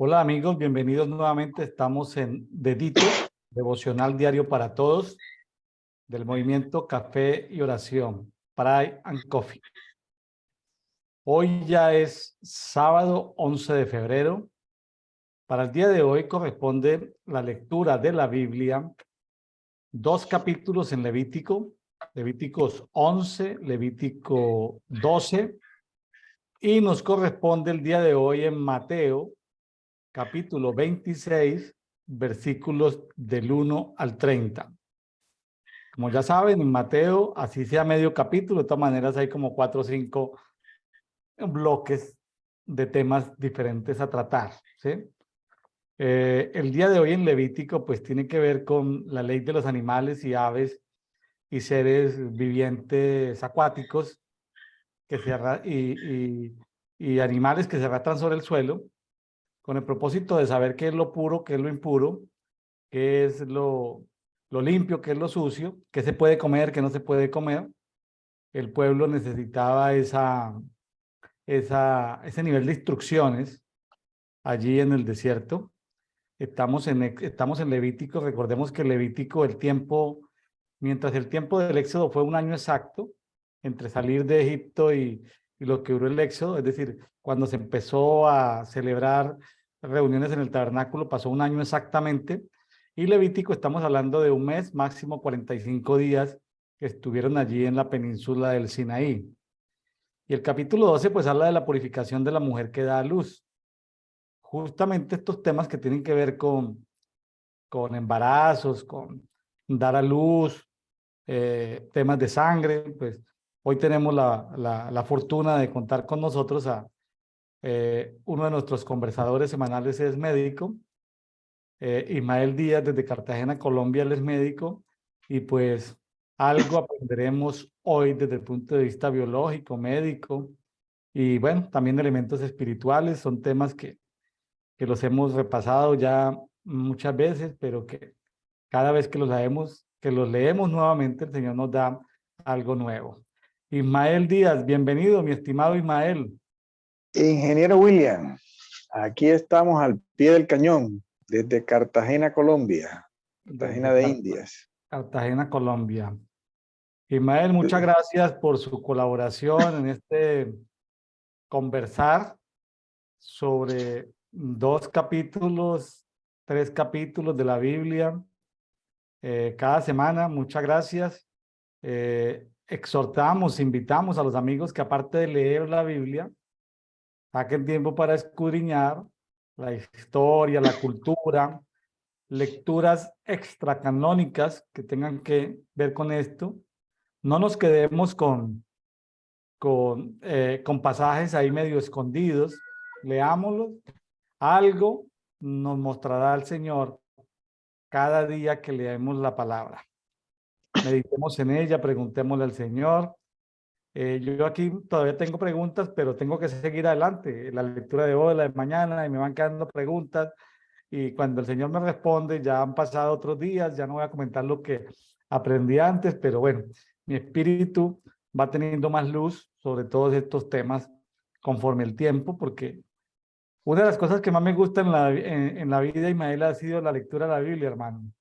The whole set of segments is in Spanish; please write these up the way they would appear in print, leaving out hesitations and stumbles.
Hola amigos, bienvenidos nuevamente. Estamos en Dedito, devocional diario para todos del movimiento Café y Oración, Pray and Coffee. Hoy ya es sábado 11 de febrero. Para el día de hoy corresponde la lectura de la Biblia, dos capítulos en Levítico, Levíticos 11, Levítico 12, y nos corresponde el día de hoy en Mateo, capítulo 26, versículos del 1 al 30. Como ya saben, en Mateo, así sea medio capítulo, de todas maneras hay como 4 o 5 bloques de temas diferentes a tratar, ¿sí? El día de hoy en Levítico, pues tiene que ver con la ley de los animales y aves y seres vivientes acuáticos que y animales que se arrastran sobre el suelo, con el propósito de saber qué es lo puro, qué es lo impuro, qué es lo limpio, qué es lo sucio, qué se puede comer, qué no se puede comer. El pueblo necesitaba ese nivel de instrucciones allí en el desierto. Estamos en Levítico. Recordemos que Levítico, mientras el tiempo del Éxodo fue un año exacto, entre salir de Egipto y lo que duró el Éxodo, es decir, cuando se empezó a celebrar reuniones en el tabernáculo, pasó un año exactamente. Y Levítico, estamos hablando de un mes, máximo 45 días, que estuvieron allí en la península del Sinaí. Y el capítulo 12, pues habla de la purificación de la mujer que da a luz. Justamente estos temas que tienen que ver con embarazos, con dar a luz, temas de sangre, pues hoy tenemos la fortuna de contar con nosotros a uno de nuestros conversadores semanales. Es médico, Ismael Díaz, desde Cartagena, Colombia. Él es médico y pues algo aprenderemos hoy desde el punto de vista biológico, médico y bueno, también elementos espirituales. Son temas que los hemos repasado ya muchas veces, pero que cada vez que los leemos nuevamente, el Señor nos da algo nuevo. Ismael Díaz, bienvenido, mi estimado Ismael. Ingeniero William, aquí estamos al pie del cañón, desde Cartagena, Colombia, Cartagena Desde de Indias. Cartagena, Colombia. Ismael, muchas gracias por su colaboración en este conversar sobre dos capítulos, tres capítulos de la Biblia cada semana. Muchas gracias. Exhortamos, invitamos a los amigos que aparte de leer la Biblia, saquen tiempo para escudriñar la historia, la cultura, lecturas extracanónicas que tengan que ver con esto. No nos quedemos con pasajes ahí medio escondidos. Leámoslos. Algo nos mostrará el Señor cada día que leemos la palabra. Meditemos en ella, preguntémosle al Señor. Yo aquí todavía tengo preguntas, pero tengo que seguir adelante. La lectura de hoy, la de mañana, y me van quedando preguntas. Y cuando el Señor me responde, ya han pasado otros días, ya no voy a comentar lo que aprendí antes, pero bueno, mi espíritu va teniendo más luz sobre todos estos temas conforme el tiempo, porque una de las cosas que más me gusta en la vida, Ismael, ha sido la lectura de la Biblia, hermano.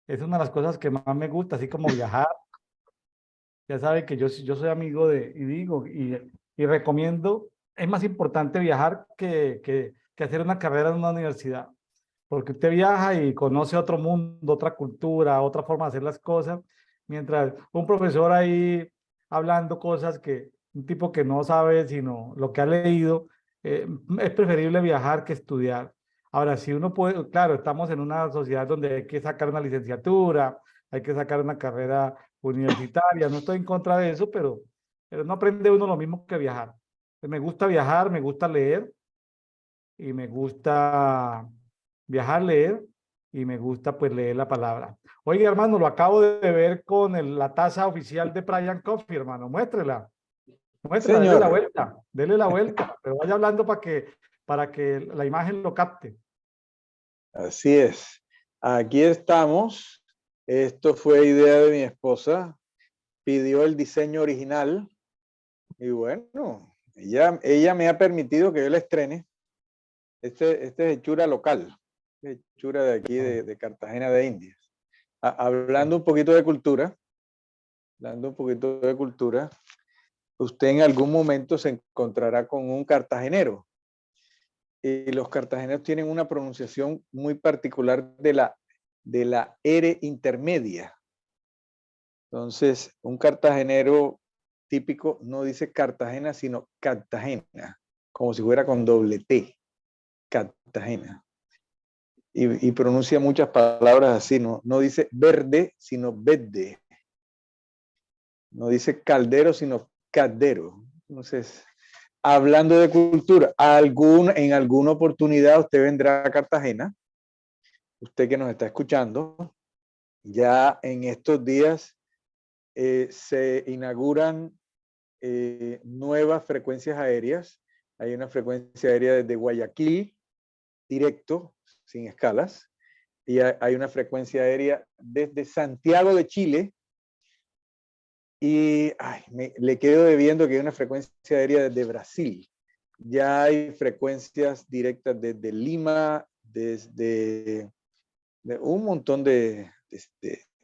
Es una de las cosas que más me gusta, así como viajar. Ya sabe que yo soy amigo y recomiendo. Es más importante viajar que hacer una carrera en una universidad, porque usted viaja y conoce otro mundo, otra cultura, otra forma de hacer las cosas, mientras un profesor ahí hablando cosas un tipo que no sabe sino lo que ha leído. Es preferible viajar que estudiar. Ahora, si uno puede, claro, estamos en una sociedad donde hay que sacar una licenciatura, hay que sacar una carrera universitaria. No estoy en contra de eso, pero no aprende uno lo mismo que viajar. Me gusta viajar, me gusta leer y me gusta viajar, leer y me gusta pues leer la palabra. Oiga, hermano, lo acabo de ver con la taza oficial de Brian Coffee, hermano. Muéstrela, Señor, dele la vuelta, pero vaya hablando para que la imagen lo capte. así es. Aquí estamos. Esto fue idea de mi esposa. Pidió el diseño original y bueno, ella me ha permitido que yo la estrene. Este es hechura local, hechura de aquí de Cartagena de Indias. Hablando un poquito de cultura, usted en algún momento se encontrará con un cartagenero. Y los cartageneros tienen una pronunciación muy particular de la R intermedia. Entonces, un cartagenero típico no dice Cartagena, sino Cartagena, como si fuera con doble T, Cartagena. Y pronuncia muchas palabras así, no dice verde, sino verde. No dice caldero, sino caldero. Entonces, hablando de cultura, en alguna oportunidad usted vendrá a Cartagena, usted que nos está escuchando, ya en estos días se inauguran nuevas frecuencias aéreas. Hay una frecuencia aérea desde Guayaquil, directo, sin escalas, y hay una frecuencia aérea desde Santiago de Chile, y le quedo debiendo que hay una frecuencia aérea desde Brasil. Ya hay frecuencias directas desde Lima, desde un montón de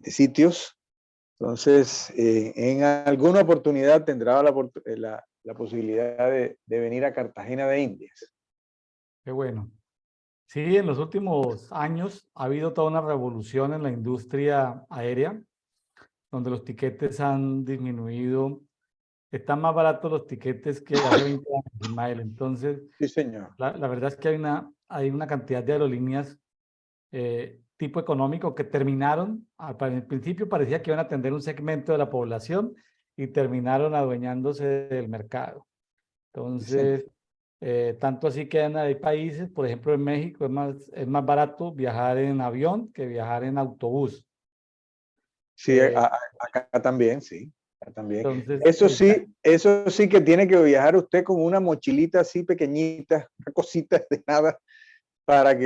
sitios. Entonces, en alguna oportunidad tendrá la posibilidad de venir a Cartagena de Indias. Qué bueno. Sí, en los últimos años ha habido toda una revolución en la industria aérea, donde los tiquetes han disminuido. Están más baratos los tiquetes que hace 20 años, Ismael. Entonces, Sí, señor. la verdad es que hay una cantidad de aerolíneas tipo económico que terminaron, al principio parecía que iban a atender un segmento de la población y terminaron adueñándose del mercado. Entonces, tanto así que hay países, por ejemplo en México es más barato viajar en avión que viajar en autobús. Sí, acá también, sí. Acá también. Entonces, Eso sí que tiene que viajar usted con una mochilita así pequeñita, una cosita de nada, para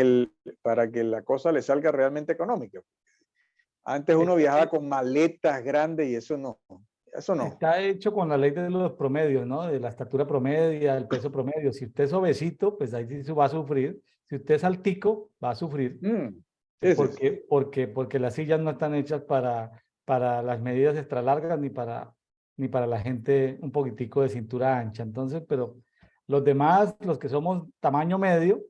que la cosa le salga realmente económica. Antes uno viajaba con maletas grandes y eso no. Está hecho con la ley de los promedios, ¿no? De la estatura promedia, el peso promedio. Si usted es obesito, pues ahí sí va a sufrir. Si usted es altico, va a sufrir. Sí. Porque las sillas no están hechas para las medidas extra largas ni para la gente un poquitico de cintura ancha. Entonces, pero los demás, los que somos tamaño medio,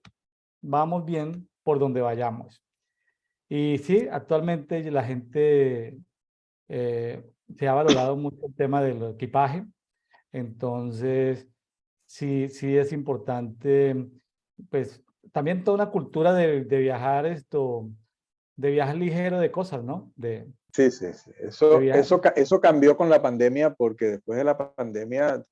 vamos bien por donde vayamos. Y sí, actualmente la gente se ha valorado mucho el tema del equipaje. Entonces, sí es importante, pues también toda una cultura de viajar de viajar ligero de cosas, ¿no? Sí. De viajar. Eso cambió con la pandemia, porque después de la pandemia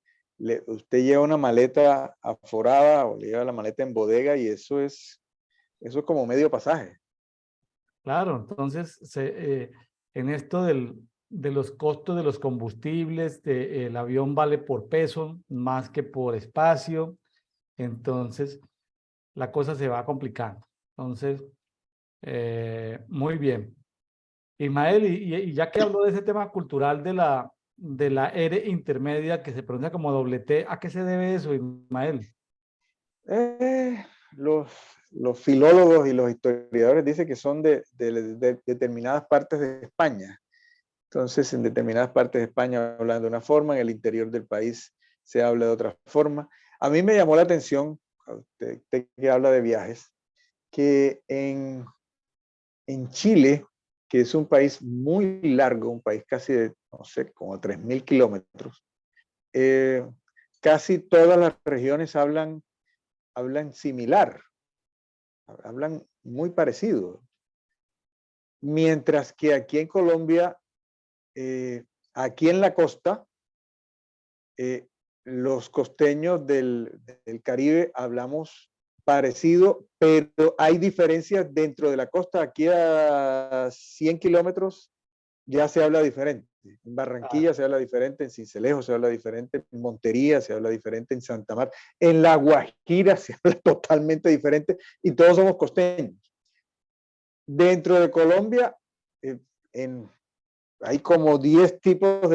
usted lleva una maleta aforada o le lleva la maleta en bodega y eso es como medio pasaje. Claro, entonces en esto de los costos de los combustibles, el avión vale por peso más que por espacio, entonces la cosa se va complicando. Entonces, muy bien. Ismael, y ya que habló de ese tema cultural de la R intermedia que se pronuncia como doble T, ¿a qué se debe eso, Ismael? Los filólogos y los historiadores dicen que son de determinadas partes de España. Entonces, en determinadas partes de España hablan de una forma, en el interior del país se habla de otra forma. A mí me llamó la atención, usted que habla de viajes, que en Chile, que es un país muy largo, un país casi de, no sé, como 3.000 kilómetros, casi todas las regiones hablan similar, hablan muy parecido. Mientras que aquí en Colombia, aquí en la costa, los costeños del Caribe hablamos parecido, pero hay diferencias dentro de la costa. Aquí a 100 kilómetros ya se habla diferente. En Barranquilla se habla diferente, en Sincelejo se habla diferente, en Montería se habla diferente, en Santa Marta, en La Guajira se habla totalmente diferente y todos somos costeños. Dentro de Colombia hay como 10 tipos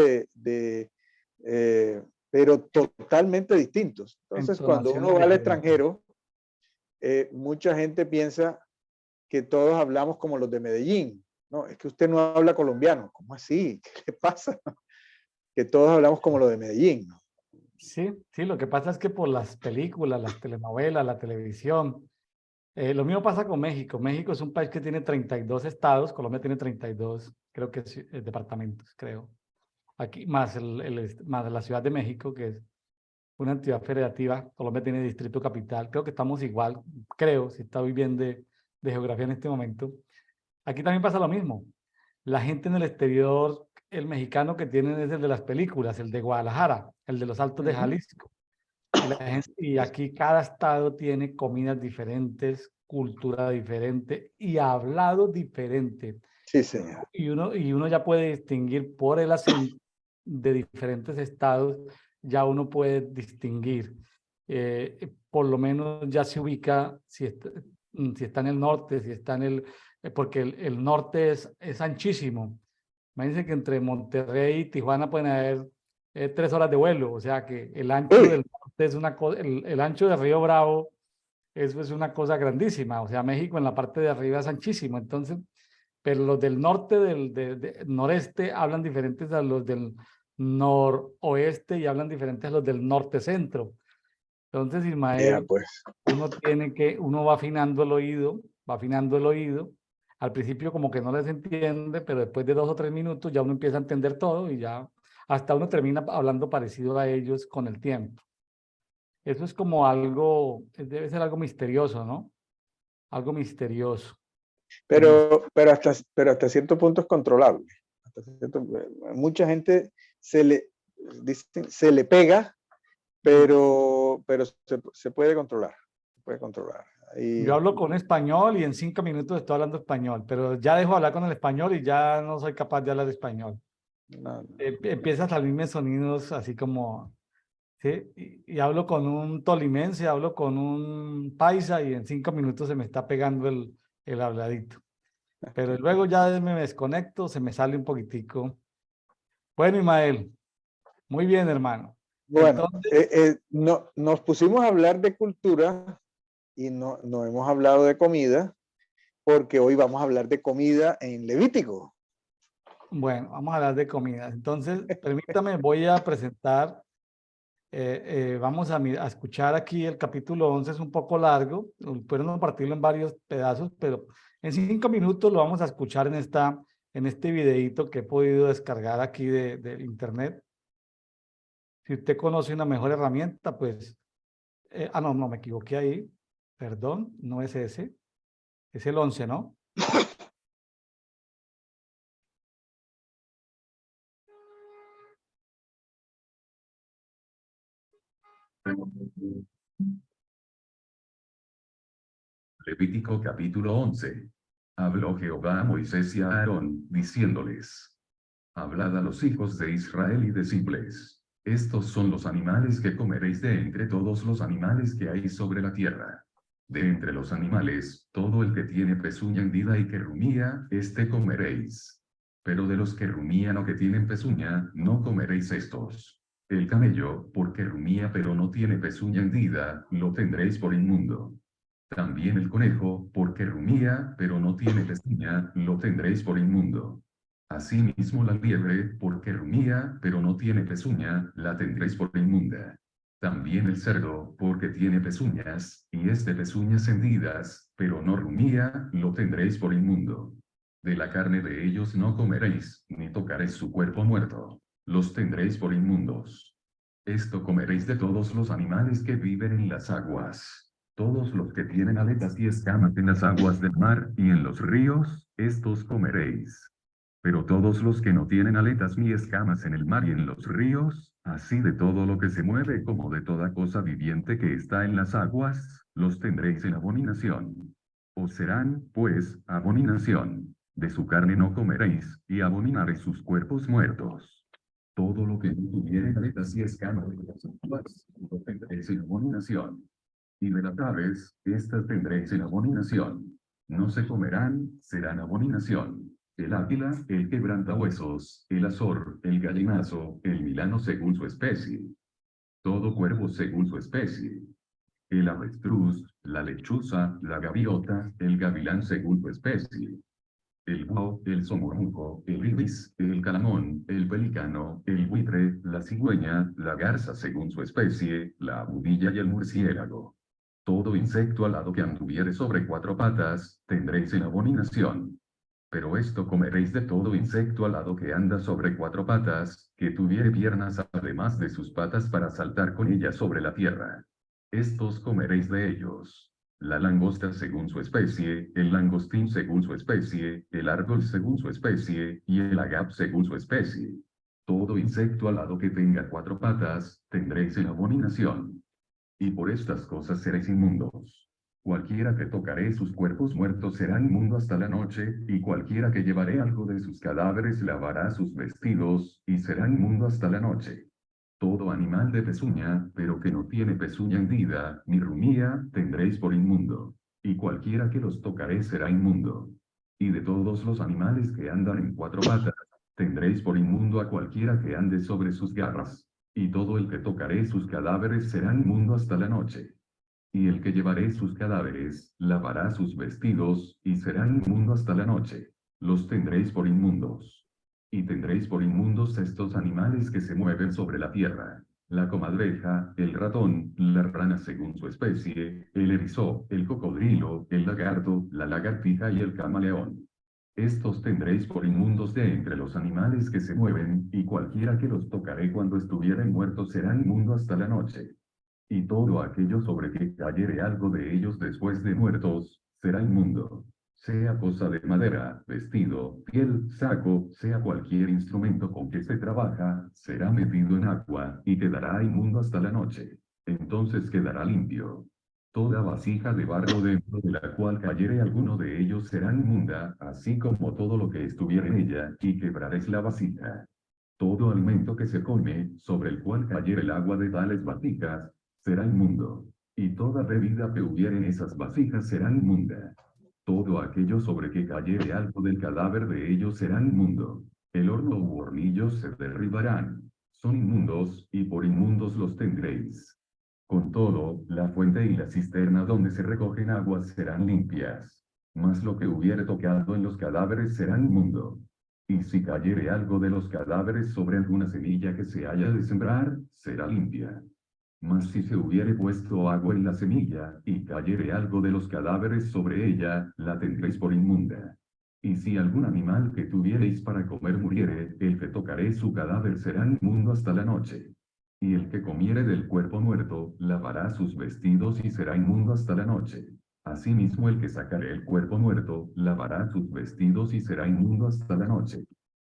pero totalmente distintos. Entonces, cuando uno va al extranjero, mucha gente piensa que todos hablamos como los de Medellín. No, es que usted no habla colombiano. ¿Cómo así? ¿Qué le pasa? Que todos hablamos como los de Medellín, ¿no? Sí, sí, lo que pasa es que por las películas, las telenovelas, la televisión, lo mismo pasa con México. México es un país que tiene 32 estados, Colombia tiene 32, creo que departamentos, creo. Aquí, más, más la Ciudad de México, que es una entidad federativa. Colombia tiene distrito capital. Creo que estamos igual, creo, si estoy bien de geografía en este momento. Aquí también pasa lo mismo. La gente en el exterior, el mexicano que tienen es el de las películas, el de Guadalajara, el de los Altos de Jalisco. Y aquí cada estado tiene comidas diferentes, cultura diferente y hablado diferente. Sí, señor. Y uno ya puede distinguir por el acento de diferentes estados, ya uno puede distinguir. Por lo menos ya se ubica si está en el norte, si está en porque el norte es anchísimo. Imagínense que entre Monterrey y Tijuana pueden haber 3 horas de vuelo, o sea que el ancho Uy, del norte es una cosa, el ancho de Río Bravo, eso es una cosa grandísima, o sea, México en la parte de arriba es anchísimo, entonces, pero los del norte, noreste hablan diferentes a los del noroeste y hablan diferentes a los del norte centro. Entonces, ya Ismael, pues. uno va afinando el oído, va afinando el oído. Al principio como que no les entiende, pero después de 2 o 3 minutos ya uno empieza a entender todo y ya hasta uno termina hablando parecido a ellos con el tiempo. Eso es como algo, debe ser algo misterioso, ¿no? Algo misterioso. Pero hasta cierto punto es controlable. Mucha gente se le pega, pero se puede controlar. Se puede controlar. Yo Y, hablo con español y en 5 minutos estoy hablando español, pero ya dejo de hablar con el español y ya no soy capaz de hablar español. no, no. Empiezan a salirme sonidos así como, ¿sí? Y hablo con un tolimense, hablo con un paisa y en 5 minutos se me está pegando el habladito. Pero luego ya me desconecto, se me sale un poquitico. Bueno, Ismael, muy bien, hermano. Bueno, Entonces, no, nos pusimos a hablar de cultura y no hemos hablado de comida, porque hoy vamos a hablar de comida en Levítico. bueno, vamos a hablar de comida. Entonces, permítame, voy a presentar, vamos a escuchar aquí el capítulo 11, es un poco largo, podemos partirlo en varios pedazos, pero en 5 minutos lo vamos a escuchar en este videíto que he podido descargar aquí de internet. Si usted conoce una mejor herramienta, pues, no, me equivoqué ahí, perdón, no es ese, es el 11, ¿no? Levítico capítulo 11. Habló Jehová a Moisés y a Aarón, diciéndoles: Hablad a los hijos de Israel y decidles: Estos son los animales que comeréis de entre todos los animales que hay sobre la tierra. De entre los animales, todo el que tiene pezuña hendida y que rumía, este comeréis. Pero de los que rumían o que tienen pezuña, no comeréis estos. El camello, porque rumía pero no tiene pezuña hendida, lo tendréis por inmundo. También el conejo, porque rumía, pero no tiene pezuña, lo tendréis por inmundo. Asimismo la liebre, porque rumía, pero no tiene pezuña, la tendréis por inmunda. También el cerdo, porque tiene pezuñas, y es de pezuñas hendidas, pero no rumía, lo tendréis por inmundo. De la carne de ellos no comeréis, ni tocaréis su cuerpo muerto. Los tendréis por inmundos. Esto comeréis de todos los animales que viven en las aguas. Todos los que tienen aletas y escamas en las aguas del mar y en los ríos, estos comeréis. Pero todos los que no tienen aletas ni escamas en el mar y en los ríos, así de todo lo que se mueve como de toda cosa viviente que está en las aguas, los tendréis en abominación. Os serán, pues, abominación. De su carne no comeréis, y abominaréis sus cuerpos muertos. Todo lo que no tuviere aletas y escamas en las aguas, lo tendréis en abominación. Y de las aves, estas tendréis en abominación. No se comerán, serán abominación. El águila, el quebrantahuesos, el azor, el gallinazo, el milano según su especie. Todo cuervo según su especie. el avestruz, la lechuza, la gaviota, el gavilán según su especie, el búho, el somormuco, el ibis, el calamón, el pelicano, el buitre, la cigüeña, la garza según su especie, la abubilla y el murciélago. Todo insecto alado que anduviere sobre 4 patas, tendréis en abominación. Pero esto comeréis de todo insecto alado que anda sobre 4 patas, que tuviere piernas además de sus patas para saltar con ellas sobre la tierra. Estos comeréis de ellos. La langosta según su especie, el langostín según su especie, el árbol según su especie, y el agap según su especie. Todo insecto alado que tenga 4 patas, tendréis en abominación. Y por estas cosas seréis inmundos. Cualquiera que tocaré sus cuerpos muertos será inmundo hasta la noche, y cualquiera que llevaré algo de sus cadáveres lavará sus vestidos, y será inmundo hasta la noche. Todo animal de pezuña, pero que no tiene pezuña hendida, ni rumía, tendréis por inmundo. Y cualquiera que los tocaré será inmundo. Y de todos los animales que andan en 4 patas, tendréis por inmundo a cualquiera que ande sobre sus garras. Y todo el que tocaré sus cadáveres será inmundo hasta la noche. Y el que llevaré sus cadáveres, lavará sus vestidos, y será inmundo hasta la noche. Los tendréis por inmundos. Y tendréis por inmundos estos animales que se mueven sobre la tierra: la comadreja, el ratón, la rana según su especie, el erizo, el cocodrilo, el lagarto, la lagartija y el camaleón. Estos tendréis por inmundos de entre los animales que se mueven, y cualquiera que los tocaré cuando estuvieren muertos será inmundo hasta la noche. Y todo aquello sobre que cayere algo de ellos después de muertos, será inmundo. Sea cosa de madera, vestido, piel, saco, sea cualquier instrumento con que se trabaja, será metido en agua, y quedará inmundo hasta la noche. Entonces quedará limpio. Toda vasija de barro dentro de la cual cayere alguno de ellos será inmunda, así como todo lo que estuviera en ella, y quebraréis la vasija. Todo alimento que se come, sobre el cual cayere el agua de tales vasijas, será inmundo. Y toda bebida que hubiere en esas vasijas será inmunda. Todo aquello sobre que cayere algo del cadáver de ellos será inmundo. El horno u hornillos se derribarán. Son inmundos, y por inmundos los tendréis. Con todo, la fuente y la cisterna donde se recogen aguas serán limpias. Mas lo que hubiere tocado en los cadáveres será inmundo. Y si cayere algo de los cadáveres sobre alguna semilla que se haya de sembrar, será limpia. Mas si se hubiere puesto agua en la semilla, y cayere algo de los cadáveres sobre ella, la tendréis por inmunda. Y si algún animal que tuviereis para comer muriere, el que tocaré su cadáver será inmundo hasta la noche. Y el que comiere del cuerpo muerto, lavará sus vestidos y será inmundo hasta la noche. Asimismo el que sacaré el cuerpo muerto, lavará sus vestidos y será inmundo hasta la noche.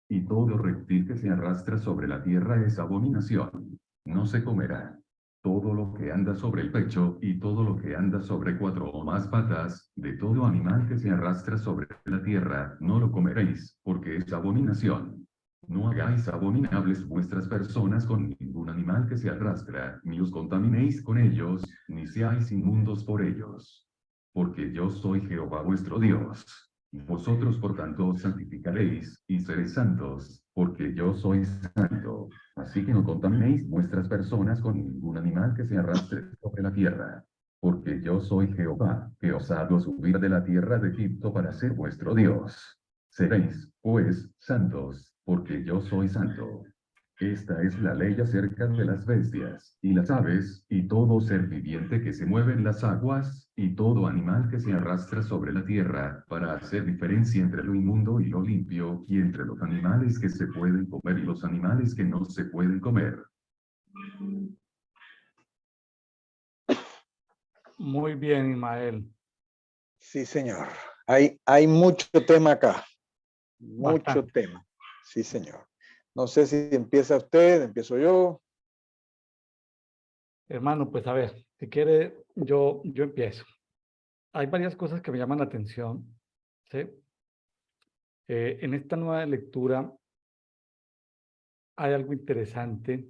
Y todo reptil que se arrastra sobre la tierra es abominación. No se comerá. Todo lo que anda sobre el pecho, y todo lo que anda sobre 4 o más patas, de todo animal que se arrastra sobre la tierra, no lo comeréis, porque es abominación. No hagáis abominables vuestras personas con ningún animal que se arrastra, ni os contaminéis con ellos, ni seáis inmundos por ellos. Porque yo soy Jehová vuestro Dios. Vosotros por tanto os santificaréis, y seréis santos, porque yo soy santo. Así que no contaminéis vuestras personas con ningún animal que se arrastre sobre la tierra. Porque yo soy Jehová, que os hago subir de la tierra de Egipto para ser vuestro Dios. Seréis, pues, santos, porque yo soy santo. Esta es la ley acerca de las bestias, y las aves, y todo ser viviente que se mueve en las aguas, y todo animal que se arrastra sobre la tierra, para hacer diferencia entre lo inmundo y lo limpio, y entre los animales que se pueden comer y los animales que no se pueden comer. Muy bien, Ismael. Sí, señor. Hay mucho tema acá. Mucho Bastante. tema. Sí, señor. No sé si empieza usted, empiezo yo. Hermano, pues a ver, si quiere, yo empiezo. Hay varias cosas que me llaman la atención, ¿sí? En esta nueva lectura hay algo interesante.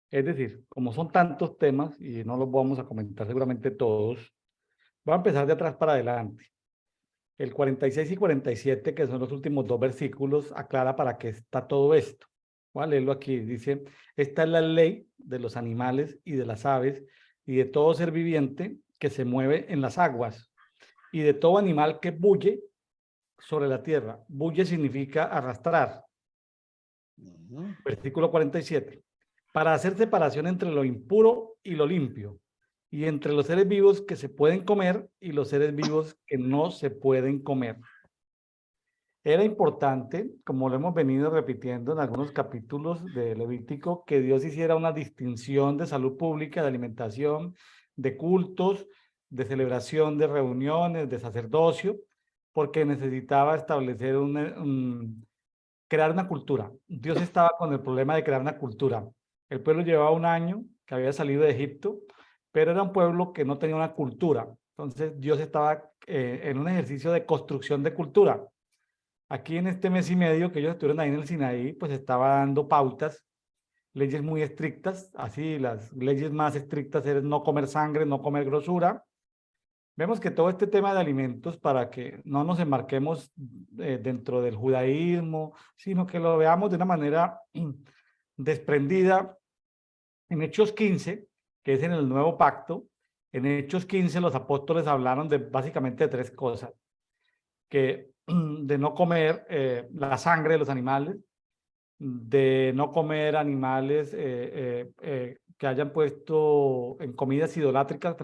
Es decir, como son tantos temas y no los vamos a comentar seguramente todos, voy a empezar de atrás para adelante. El 46 y 47, que son los últimos 2 versículos, aclara para qué está todo esto. Voy a leerlo aquí. Dice, esta es la ley de los animales y de las aves y de todo ser viviente que se mueve en las aguas, y de todo animal que bulle sobre la tierra. Bulle significa arrastrar. Versículo 47. Para hacer separación entre lo impuro y lo limpio, y entre los seres vivos que se pueden comer y los seres vivos que no se pueden comer. Era importante, como lo hemos venido repitiendo en algunos capítulos de Levítico, que Dios hiciera una distinción de salud pública, de alimentación, de cultos, de celebración, de reuniones, de sacerdocio, porque necesitaba establecer crear una cultura. Dios estaba con el problema de crear una cultura. El pueblo llevaba un año que había salido de Egipto, pero era un pueblo que no tenía una cultura. Entonces Dios estaba en un ejercicio de construcción de cultura. Aquí en este mes y medio que ellos estuvieron ahí en el Sinaí, pues estaba dando pautas, leyes muy estrictas. Así, las leyes más estrictas eran no comer sangre, no comer grosura. Vemos que todo este tema de alimentos, para que no nos enmarquemos dentro del judaísmo, sino que lo veamos de una manera desprendida. En Hechos 15, que es en el Nuevo Pacto, en Hechos 15 los apóstoles hablaron básicamente de tres cosas. De no comer la sangre de los animales, de no comer animales que hayan puesto en comidas idolátricas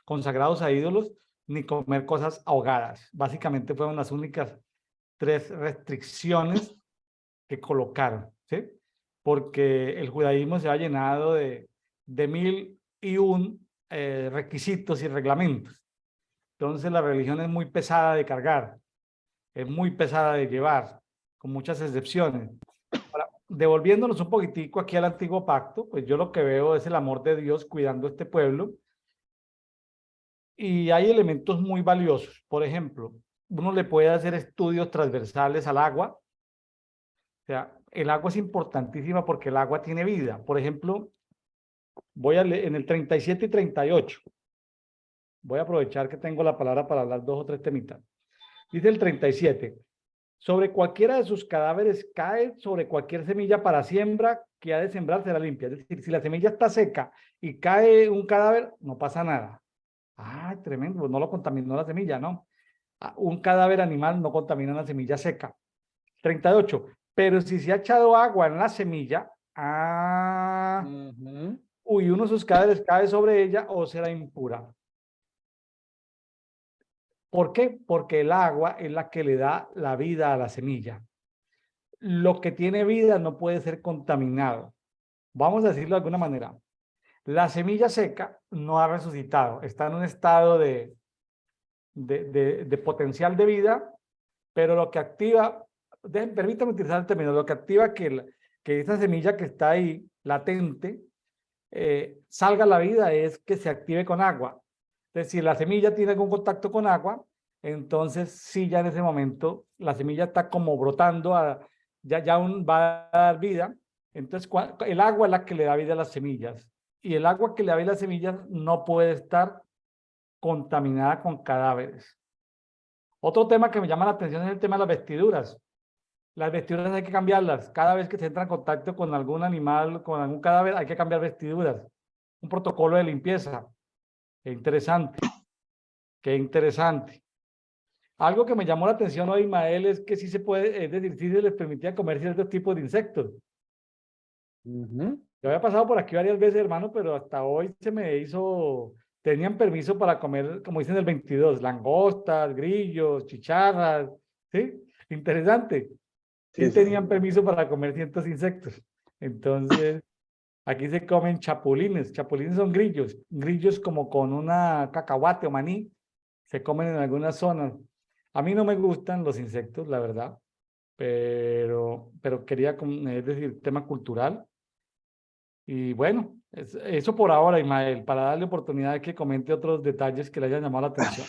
consagrados a ídolos, ni comer cosas ahogadas. Básicamente fueron las únicas tres restricciones que colocaron, ¿sí? Porque el judaísmo se ha llenado de 1001 requisitos y reglamentos. Entonces la religión es muy pesada de cargar, es muy pesada de llevar, con muchas excepciones. Ahora, devolviéndonos un poquitico aquí al antiguo pacto, pues yo lo que veo es el amor de Dios cuidando a este pueblo. Y hay elementos muy valiosos. Por ejemplo, uno le puede hacer estudios transversales al agua. O sea, el agua es importantísima porque el agua tiene vida. Por ejemplo, voy a leer en el 37 y 38. Voy a aprovechar que tengo la palabra para hablar dos o tres temitas. Dice el 37. Sobre cualquiera de sus cadáveres cae sobre cualquier semilla para siembra que ha de sembrar será limpia. Es decir, si la semilla está seca y cae un cadáver, no pasa nada. Ah, tremendo, no lo contaminó la semilla, ¿no? Un cadáver animal no contamina la semilla seca. 38. Pero si se ha echado agua en la semilla, uno de sus cadáveres cae sobre ella o será impura. ¿Por qué? Porque el agua es la que le da la vida a la semilla. Lo que tiene vida no puede ser contaminado. Vamos a decirlo de alguna manera. La semilla seca no ha resucitado, está en un estado de potencial de vida, pero lo que activa, permítame utilizar el término, lo que activa que esa semilla que está ahí, latente, salga a la vida es que se active con agua. Entonces, si la semilla tiene algún contacto con agua, entonces sí, ya en ese momento la semilla está como brotando, ya va a dar vida. Entonces, el agua es la que le da vida a las semillas. Y el agua que le da vida a las semillas no puede estar contaminada con cadáveres. Otro tema que me llama la atención es el tema de las vestiduras. Las vestiduras hay que cambiarlas. Cada vez que se entra en contacto con algún animal, con algún cadáver, hay que cambiar vestiduras. Un protocolo de limpieza. Qué interesante. Qué interesante. Algo que me llamó la atención hoy, Ismael, es que sí se puede, es decir, sí se les permitía comer ciertos tipos de insectos. Yo había pasado por aquí varias veces, hermano, pero hasta hoy se me hizo, tenían permiso para comer, como dicen el 22, langostas, grillos, chicharras, ¿sí? Interesante. Sí, tenían permiso para comer ciertos insectos. Entonces, aquí se comen chapulines. Chapulines son grillos. Grillos como con una cacahuate o maní. Se comen en algunas zonas. A mí no me gustan los insectos, la verdad. Pero quería, es decir, tema cultural. Y bueno, eso por ahora, Ismael, para darle oportunidad de que comente otros detalles que le hayan llamado la atención.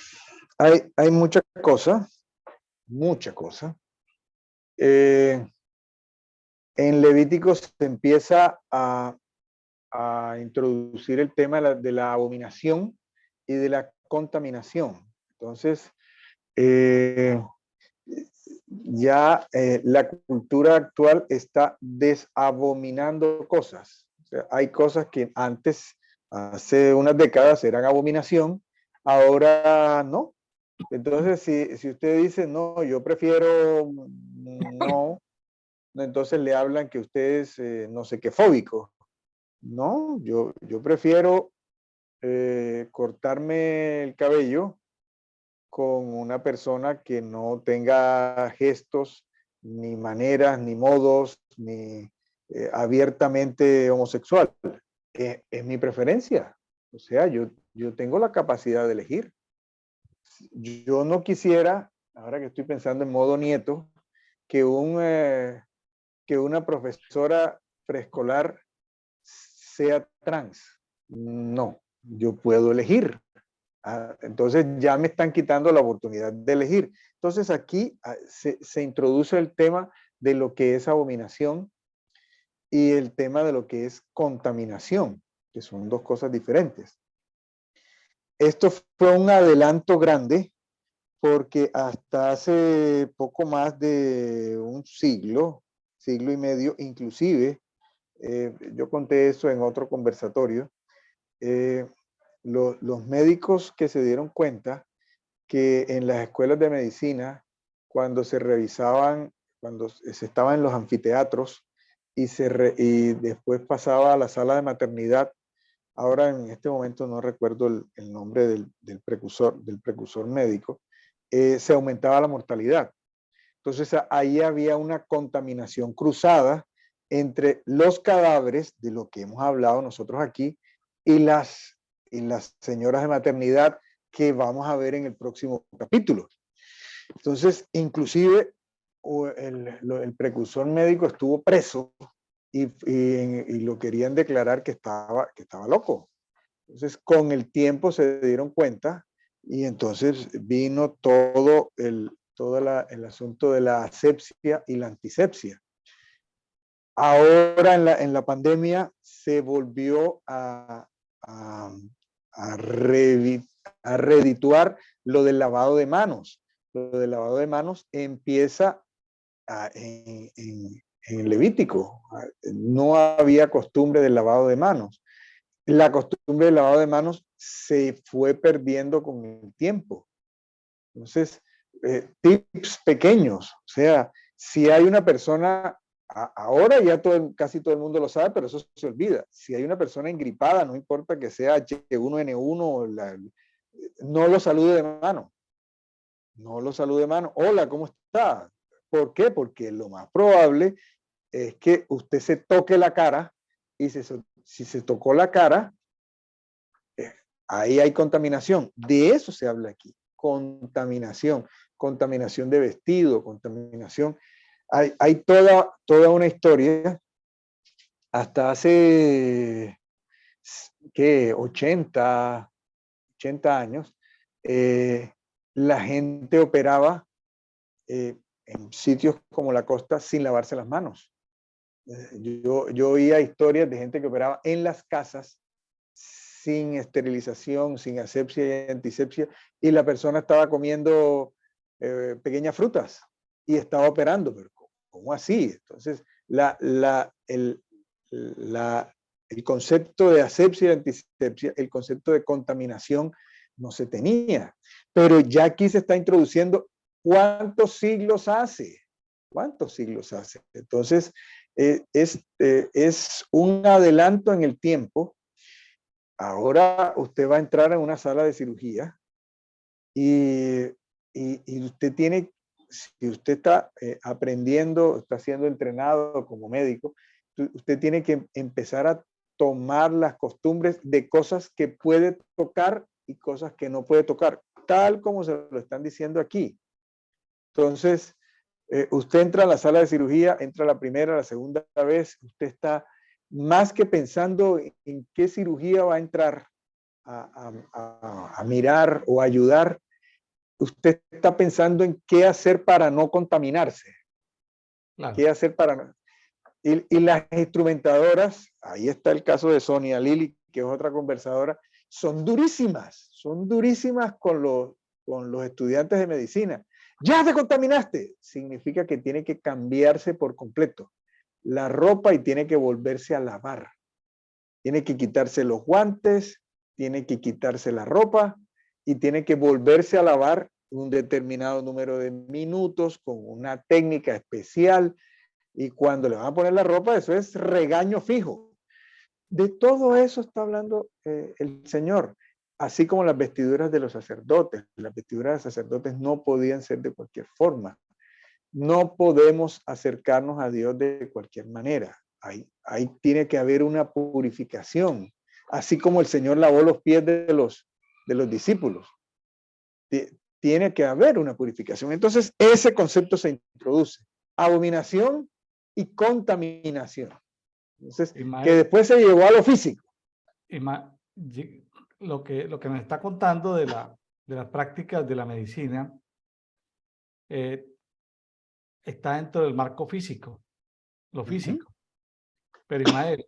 Hay mucha cosa, mucha cosa. En Levítico se empieza a introducir el tema de la abominación y de la contaminación. Entonces, ya la cultura actual está desabominando cosas. O sea, hay cosas que antes Hace unas décadas eran abominación, ahora no. Entonces, si usted dice, no, yo prefiero no, entonces le hablan que usted es no sé qué fóbico. No, yo prefiero cortarme el cabello con una persona que no tenga gestos, ni maneras, ni modos, ni abiertamente homosexual. Es mi preferencia. O sea, yo tengo la capacidad de elegir. Yo no quisiera, ahora que estoy pensando en modo nieto, que, que una profesora preescolar sea trans. No, yo puedo elegir. Entonces ya me están quitando la oportunidad de elegir. Entonces aquí se introduce el tema de lo que es abominación y el tema de lo que es contaminación, que son dos cosas diferentes. Esto fue un adelanto grande porque hasta hace poco más de un siglo, siglo y medio, inclusive, yo conté eso en otro conversatorio, los médicos que se dieron cuenta que en las escuelas de medicina, cuando se revisaban, cuando se estaba en los anfiteatros y después pasaba a la sala de maternidad, ahora en este momento no recuerdo el nombre del precursor médico, se aumentaba la mortalidad. Entonces ahí había una contaminación cruzada entre los cadáveres, de lo que hemos hablado nosotros aquí, y las señoras de maternidad que vamos a ver en el próximo capítulo. Entonces, inclusive el precursor médico estuvo preso y lo querían declarar que estaba loco. Entonces, con el tiempo se dieron cuenta y entonces vino todo el asunto de la asepsia y la antisepsia. Ahora en la pandemia se volvió a redituar lo del lavado de manos. Lo del lavado de manos empieza en Levítico. No había costumbre del lavado de manos. La costumbre del lavado de manos se fue perdiendo con el tiempo. Entonces, tips pequeños. O sea, si hay una persona, ahora ya casi todo el mundo lo sabe, pero eso se olvida. Si hay una persona engripada, no importa que sea H1N1, no lo salude de mano. No lo salude de mano. Hola, ¿cómo está? ¿Por qué? Porque lo más probable es que usted se toque la cara y si se tocó la cara, ahí hay contaminación. De eso se habla aquí. Contaminación. Contaminación de vestido, contaminación. Hay toda una historia. Hasta hace, ¿qué? 80 años, la gente operaba en sitios como la costa sin lavarse las manos. Yo oía historias de gente que operaba en las casas sin esterilización, sin asepsia y antisepsia, y la persona estaba comiendo pequeñas frutas y estaba operando, pero ¿cómo así? Entonces, el concepto de asepsia y antisepsia, el concepto de contaminación no se tenía, pero ya aquí se está introduciendo. ¿Cuántos siglos hace? ¿Cuántos siglos hace? Entonces, es un adelanto en el tiempo. Ahora usted va a entrar en una sala de cirugía y usted tiene, si usted está aprendiendo, está siendo entrenado como médico, usted tiene que empezar a tomar las costumbres de cosas que puede tocar y cosas que no puede tocar, tal como se lo están diciendo aquí. Entonces, usted entra a la sala de cirugía, entra la primera, la segunda vez, usted está más que pensando en qué cirugía va a entrar a mirar o ayudar, usted está pensando en qué hacer para no contaminarse. Claro. ¿Qué hacer para no? Y las instrumentadoras, ahí está el caso de Sonia Lili, que es otra conversadora, son durísimas con los estudiantes de medicina. Ya te contaminaste, significa que tiene que cambiarse por completo la ropa y tiene que volverse a lavar. Tiene que quitarse los guantes, tiene que quitarse la ropa y tiene que volverse a lavar un determinado número de minutos con una técnica especial. Y cuando le van a poner la ropa, eso es regaño fijo. De todo eso está hablando el Señor, así como las vestiduras de los sacerdotes. Las vestiduras de los sacerdotes no podían ser de cualquier forma. No podemos acercarnos a Dios de cualquier manera. Ahí tiene que haber una purificación, así como el Señor lavó los pies de los discípulos. Tiene que haber una purificación. Entonces, ese concepto se introduce. Abominación y contaminación. Entonces, que después se llevó a lo físico. Lo que me está contando de las prácticas de la medicina está dentro del marco físico, lo físico. Pero Ismael,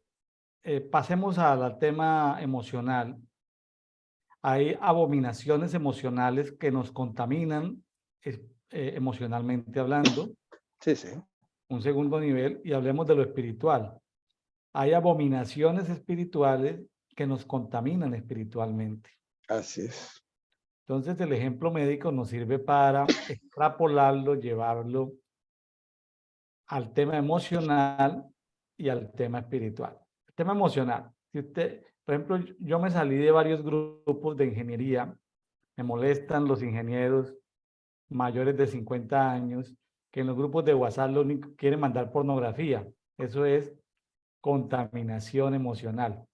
pasemos al tema emocional. Hay abominaciones emocionales que nos contaminan emocionalmente hablando. Sí, sí. Un segundo nivel, y hablemos de lo espiritual. Hay abominaciones espirituales que nos contaminan espiritualmente. Así es. Entonces, el ejemplo médico nos sirve para extrapolarlo, llevarlo al tema emocional y al tema espiritual. El tema emocional. Si usted, por ejemplo, yo me salí de varios grupos de ingeniería, me molestan los ingenieros mayores de 50 años que en los grupos de WhatsApp lo único quieren mandar pornografía. Eso es contaminación emocional.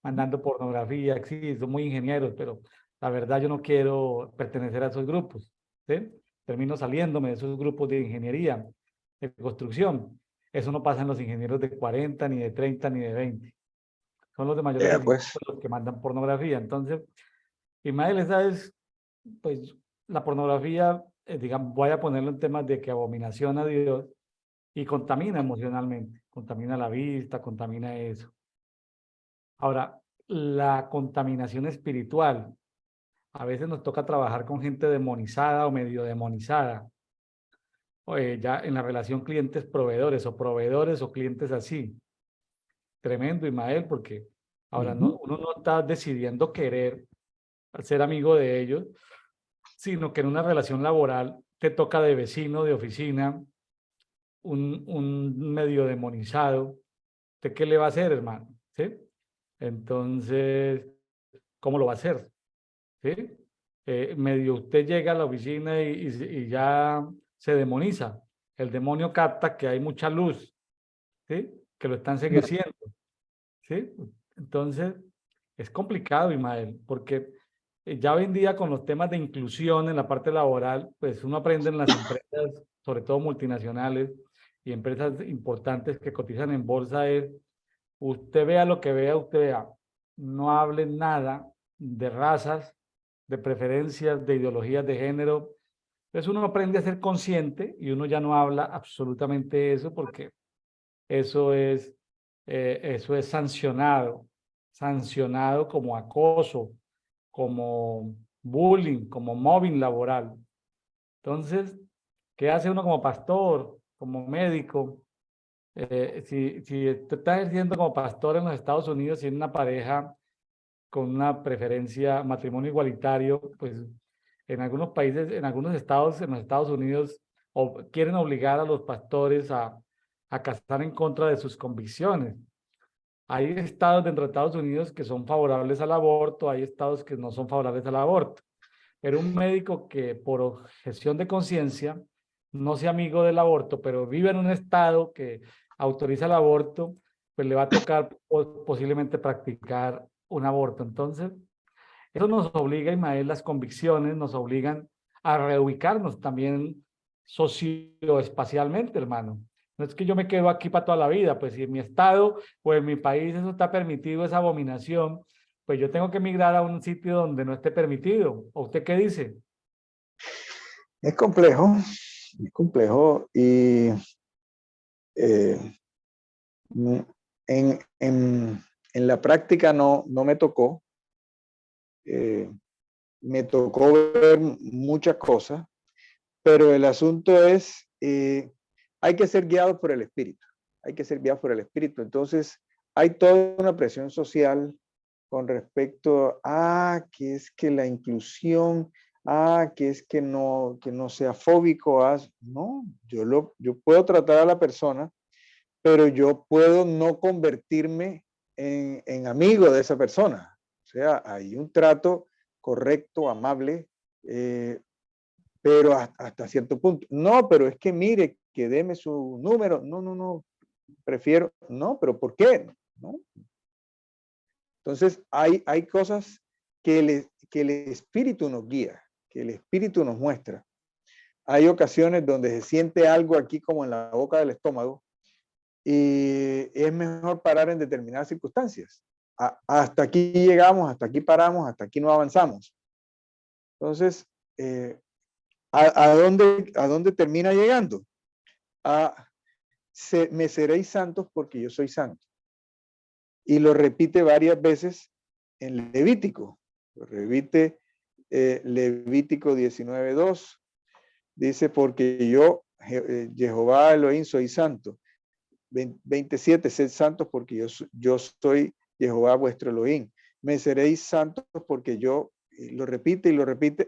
Mandando pornografía, sí, son muy ingenieros, pero la verdad yo no quiero pertenecer a esos grupos. ¿Sí? Termino saliéndome de esos grupos de ingeniería, de construcción. Eso no pasa en los ingenieros de 40, ni de 30, ni de 20. Son los de mayores de 50 los que mandan pornografía. Entonces, Ismael, esa es, pues, la pornografía, digamos, voy a ponerlo en temas de que abominación a Dios y contamina emocionalmente, contamina la vista, contamina eso. Ahora, la contaminación espiritual. A veces nos toca trabajar con gente demonizada o medio demonizada. Ya en la relación clientes-proveedores o clientes así. Tremendo, Ismael, porque ahora uno no está decidiendo querer ser amigo de ellos, sino que en una relación laboral te toca de vecino, de oficina, un medio demonizado. ¿Usted qué le va a hacer, hermano? ¿Sí? Entonces, ¿cómo lo va a hacer? ¿Sí? Medio usted llega a la oficina y ya se demoniza. El demonio capta que hay mucha luz, ¿sí? Que lo están encegueciendo, ¿sí? Entonces, es complicado, Ismael, porque ya hoy en día con los temas de inclusión en la parte laboral, pues uno aprende en las empresas, sobre todo multinacionales y empresas importantes que cotizan en bolsa, es usted vea lo que vea, usted vea, no hable nada de razas, de preferencias, de ideologías de género. Entonces uno aprende a ser consciente y uno ya no habla absolutamente eso porque eso es sancionado como acoso, como bullying, como mobbing laboral. Entonces, ¿qué hace uno como pastor, como médico? Si te estás ejerciendo como pastor en los Estados Unidos y en una pareja con una preferencia, matrimonio igualitario, pues en algunos países, en algunos estados, en los Estados Unidos, quieren obligar a los pastores a casar en contra de sus convicciones. Hay estados dentro de Estados Unidos que son favorables al aborto, hay estados que no son favorables al aborto. Pero un médico que por objeción de conciencia no sea amigo del aborto, pero vive en un estado que autoriza el aborto, pues le va a tocar posiblemente practicar un aborto. Entonces, eso nos obliga, Ismael, las convicciones nos obligan a reubicarnos también socioespacialmente, hermano. No es que yo me quedo aquí para toda la vida, pues si en mi estado o en mi país eso está permitido, esa abominación, pues yo tengo que emigrar a un sitio donde no esté permitido. ¿O usted qué dice? Es complejo y en la práctica no me tocó. Me tocó ver muchas cosas, pero el asunto es, hay que ser guiados por el Espíritu. Hay que ser guiados por el Espíritu. Entonces, hay toda una presión social con respecto a que es que la inclusión, que es que no sea fóbico. No, yo puedo tratar a la persona, pero yo puedo no convertirme en amigo de esa persona. O sea, hay un trato correcto, amable, pero hasta cierto punto. No, pero es que mire, que deme su número. No, prefiero. No, pero ¿por qué? ¿No? Entonces, hay cosas que el Espíritu nos guía, que el Espíritu nos muestra. Hay ocasiones donde se siente algo aquí como en la boca del estómago y es mejor parar en determinadas circunstancias. Hasta aquí llegamos, hasta aquí paramos, hasta aquí no avanzamos. Entonces, ¿a dónde termina llegando? Me seréis santos porque yo soy santo. Y lo repite varias veces en Levítico. Lo repite Levítico 19:2. Dice, porque yo, Jehová Elohim, soy santo. 27, sed santos porque yo soy Jehová vuestro Elohim. Me seréis santos porque yo, lo repite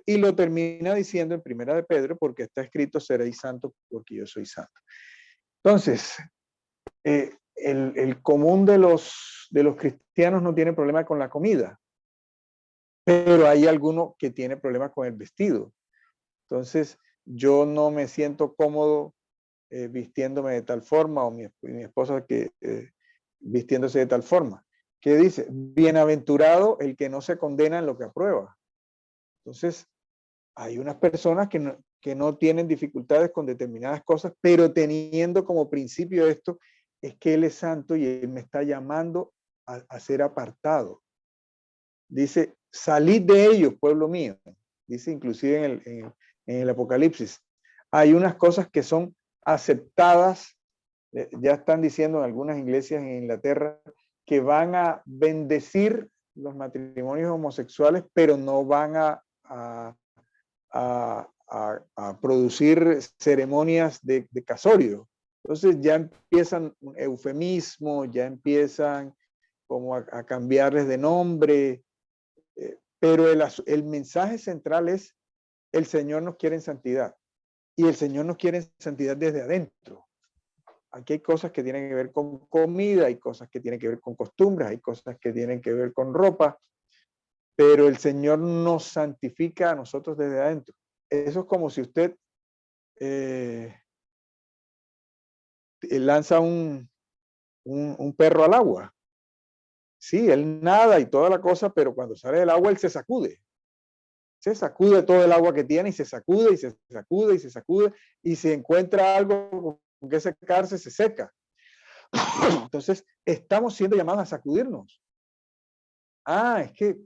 y lo termina diciendo en Primera de Pedro, porque está escrito, seréis santos porque yo soy santo. Entonces, el común de los cristianos no tiene problema con la comida, pero hay alguno que tiene problemas con el vestido. Entonces, yo no me siento cómodo vistiéndome de tal forma, o mi esposa que vistiéndose de tal forma. ¿Qué dice? Bienaventurado el que no se condena en lo que aprueba. Entonces, hay unas personas que no tienen dificultades con determinadas cosas, pero teniendo como principio esto, es que Él es santo y Él me está llamando a ser apartado. Dice, salid de ellos, pueblo mío. Dice inclusive en el Apocalipsis. Hay unas cosas que son aceptadas, ya están diciendo en algunas iglesias en Inglaterra, que van a bendecir los matrimonios homosexuales, pero no van a producir ceremonias de casorio. Entonces ya empiezan eufemismos, ya empiezan como a cambiarles de nombre, pero el mensaje central es, el Señor nos quiere en santidad, y el Señor nos quiere en santidad desde adentro. Aquí hay cosas que tienen que ver con comida, hay cosas que tienen que ver con costumbres, hay cosas que tienen que ver con ropa, pero el Señor nos santifica a nosotros desde adentro. Eso es como si usted lanza un perro al agua. Sí, él nada y toda la cosa, pero cuando sale del agua él se sacude. Se sacude todo el agua que tiene y se sacude y se sacude y se sacude y si encuentra algo con que secarse, se seca. Entonces, estamos siendo llamados a sacudirnos. Es que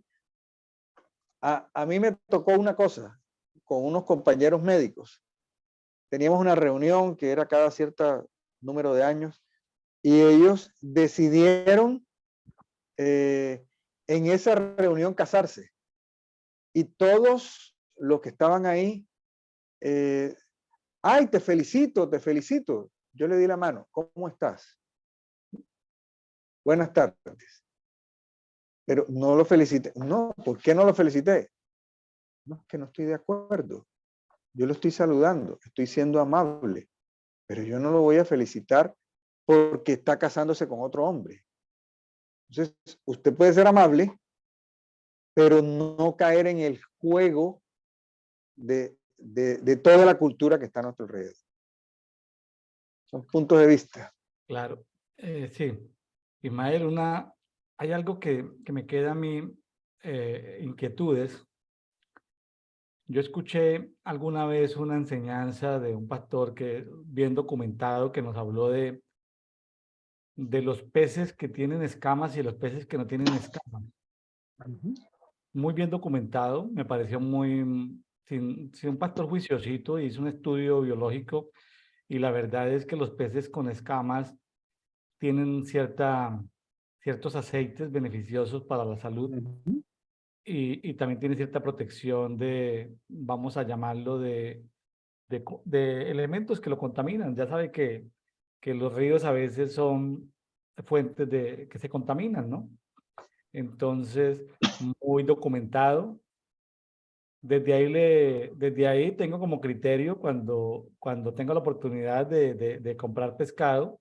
a mí me tocó una cosa con unos compañeros médicos. Teníamos una reunión que era cada cierto número de años y ellos decidieron en esa reunión casarse. Y todos los que estaban ahí, ay, te felicito, te felicito. Yo le di la mano, ¿cómo estás? Buenas tardes. Pero no lo felicité. No, ¿por qué no lo felicité? No, es que no estoy de acuerdo. Yo lo estoy saludando, estoy siendo amable, pero yo no lo voy a felicitar porque está casándose con otro hombre. Entonces, usted puede ser amable, pero no caer en el juego de toda la cultura que está a nuestro alrededor. Son puntos de vista. Claro, sí. Ismael, hay algo que me queda a mí, inquietudes. Yo escuché alguna vez una enseñanza de un pastor bien documentado, que nos habló de los peces que tienen escamas y los peces que no tienen escamas. Muy bien documentado, me pareció si un pastor juiciosito hizo un estudio biológico y la verdad es que los peces con escamas tienen ciertos aceites beneficiosos para la salud y también tienen cierta protección vamos a llamarlo, de elementos que lo contaminan. Ya sabe que los ríos a veces son fuentes que se contaminan, ¿no? Entonces, muy documentado. Desde ahí tengo como criterio cuando tengo la oportunidad de comprar pescado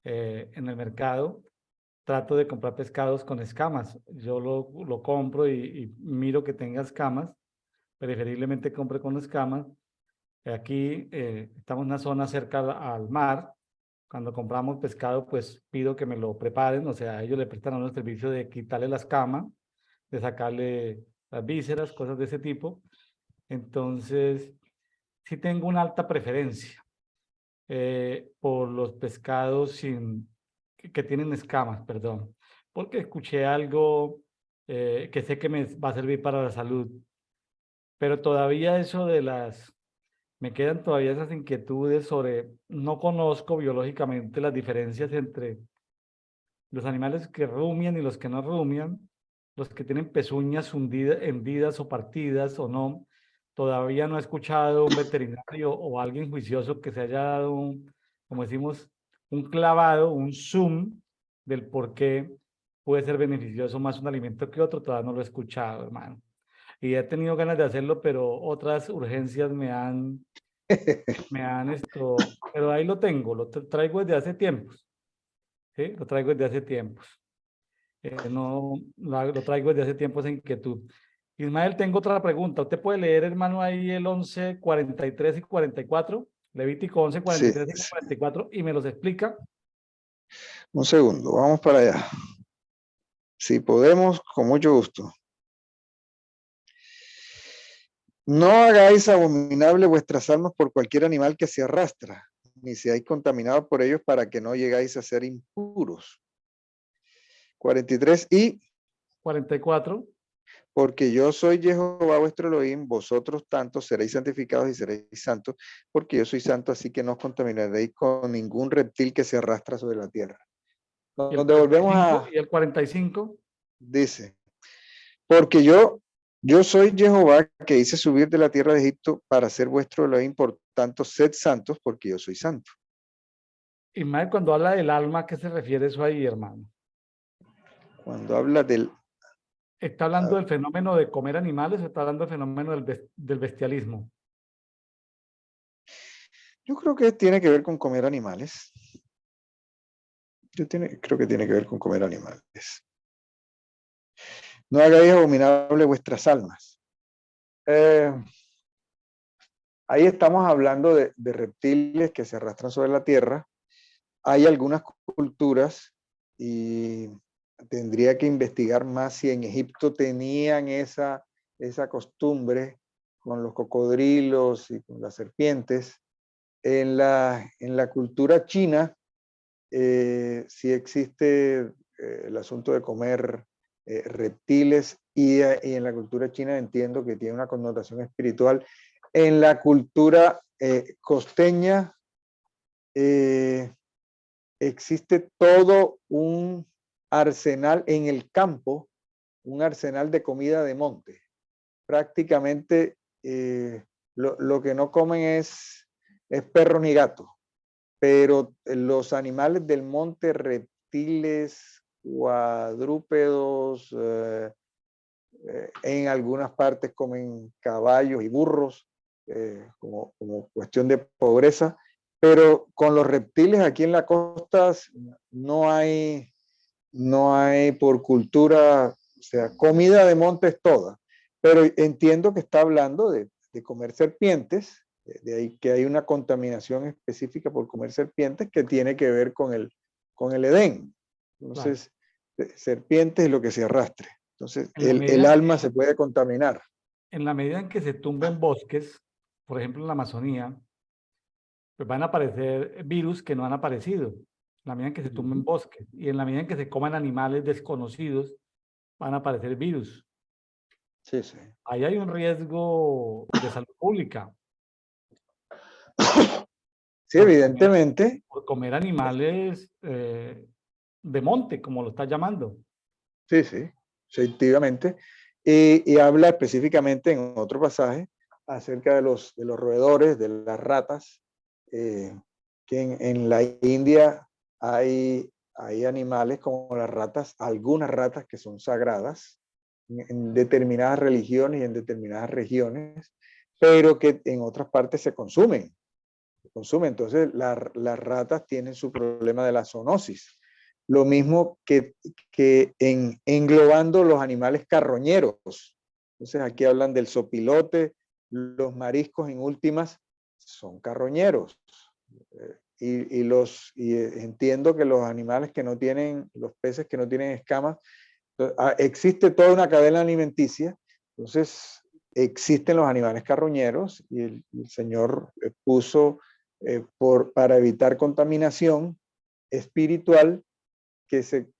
en el mercado, trato de comprar pescados con escamas. Yo lo compro y miro que tenga escamas, preferiblemente compre con escamas. Aquí estamos en una zona cerca al mar. Cuando compramos pescado, pues pido que me lo preparen, o sea, ellos le prestan a uno el servicio de quitarle la escama, de sacarle las vísceras, cosas de ese tipo. Entonces, sí tengo una alta preferencia por los pescados que tienen escamas, perdón, porque escuché algo que sé que me va a servir para la salud, pero todavía me quedan todavía esas inquietudes sobre, no conozco biológicamente las diferencias entre los animales que rumian y los que no rumian, los que tienen pezuñas hendidas o partidas o no. Todavía no he escuchado un veterinario o alguien juicioso que se haya dado como decimos, un clavado, un zoom del por qué puede ser beneficioso más un alimento que otro. Todavía no lo he escuchado, hermano. Y he tenido ganas de hacerlo, pero otras urgencias pero ahí lo tengo, traigo desde hace tiempos, ¿sí? Lo traigo desde hace tiempos. No, lo traigo desde hace tiempo esa inquietud. Ismael, tengo otra pregunta. ¿Usted puede leer, hermano, ahí el 11, 43 y 44? Levítico 11, Sí, 43 y 44, y me los explica. un segundo, vamos para allá. Si podemos, con mucho gusto. No hagáis abominable vuestras almas por cualquier animal que se arrastra, ni seáis contaminados por ellos para que no llegáis a ser impuros. 43, y 44. porque yo soy Jehová vuestro Elohim, vosotros tantos seréis santificados y seréis santos, porque yo soy santo, así que no os contaminaréis con ningún reptil que se arrastra sobre la tierra. Y el Nos devolvemos 45. a, Y el 45. dice, porque yo soy Jehová que hice subir de la tierra de Egipto para ser vuestro Elohim, por tanto sed santos, porque yo soy santo. Ismael, cuando habla del alma, ¿a qué se refiere eso ahí, hermano? Cuando habla del, ¿Está hablando del fenómeno de comer animales o está hablando del fenómeno del bestialismo? yo creo que tiene que ver con comer animales. Creo que tiene que ver con comer animales. No hagáis abominable vuestras almas. Ahí estamos hablando de reptiles que se arrastran sobre la tierra. Hay algunas culturas, y tendría que investigar más si en Egipto tenían esa costumbre con los cocodrilos y con las serpientes. En la cultura china sí existe el asunto de comer reptiles, y en la cultura china entiendo que tiene una connotación espiritual. En la cultura costeña existe todo un arsenal en el campo, un arsenal de comida de monte. Prácticamente lo que no comen es perro ni gato, pero los animales del monte, reptiles, cuadrúpedos, en algunas partes comen caballos y burros, como cuestión de pobreza, pero con los reptiles aquí en la costa no hay por cultura, o sea, comida de monte es toda, pero entiendo que está hablando de comer serpientes, de ahí que hay una contaminación específica por comer serpientes que tiene que ver con el Edén. Entonces, serpientes es lo que se arrastre. Entonces, el alma se puede contaminar. En la medida en que se tumben bosques, por ejemplo en la Amazonía, pues van a aparecer virus que no han aparecido. En la medida en que se tumben bosques y en la medida en que se coman animales desconocidos, van a aparecer virus. Sí, sí. Ahí hay un riesgo de salud pública. Sí, evidentemente. Por comer animales de monte, como lo estás llamando. Sí, sí, efectivamente. Y habla específicamente en otro pasaje acerca de los roedores, de las ratas, que en la India hay hay animales como las ratas, algunas ratas que son sagradas en determinadas religiones y en determinadas regiones, pero que en otras partes se consumen. Entonces, las ratas tienen su problema de la zoonosis. Lo mismo que englobando los animales carroñeros. Entonces, aquí hablan del sopilote, los mariscos en últimas son carroñeros. Entiendo que los animales que no tienen, los peces que no tienen escamas, existe toda una cadena alimenticia. Entonces, existen los animales carroñeros y el Señor puso para evitar contaminación espiritual que se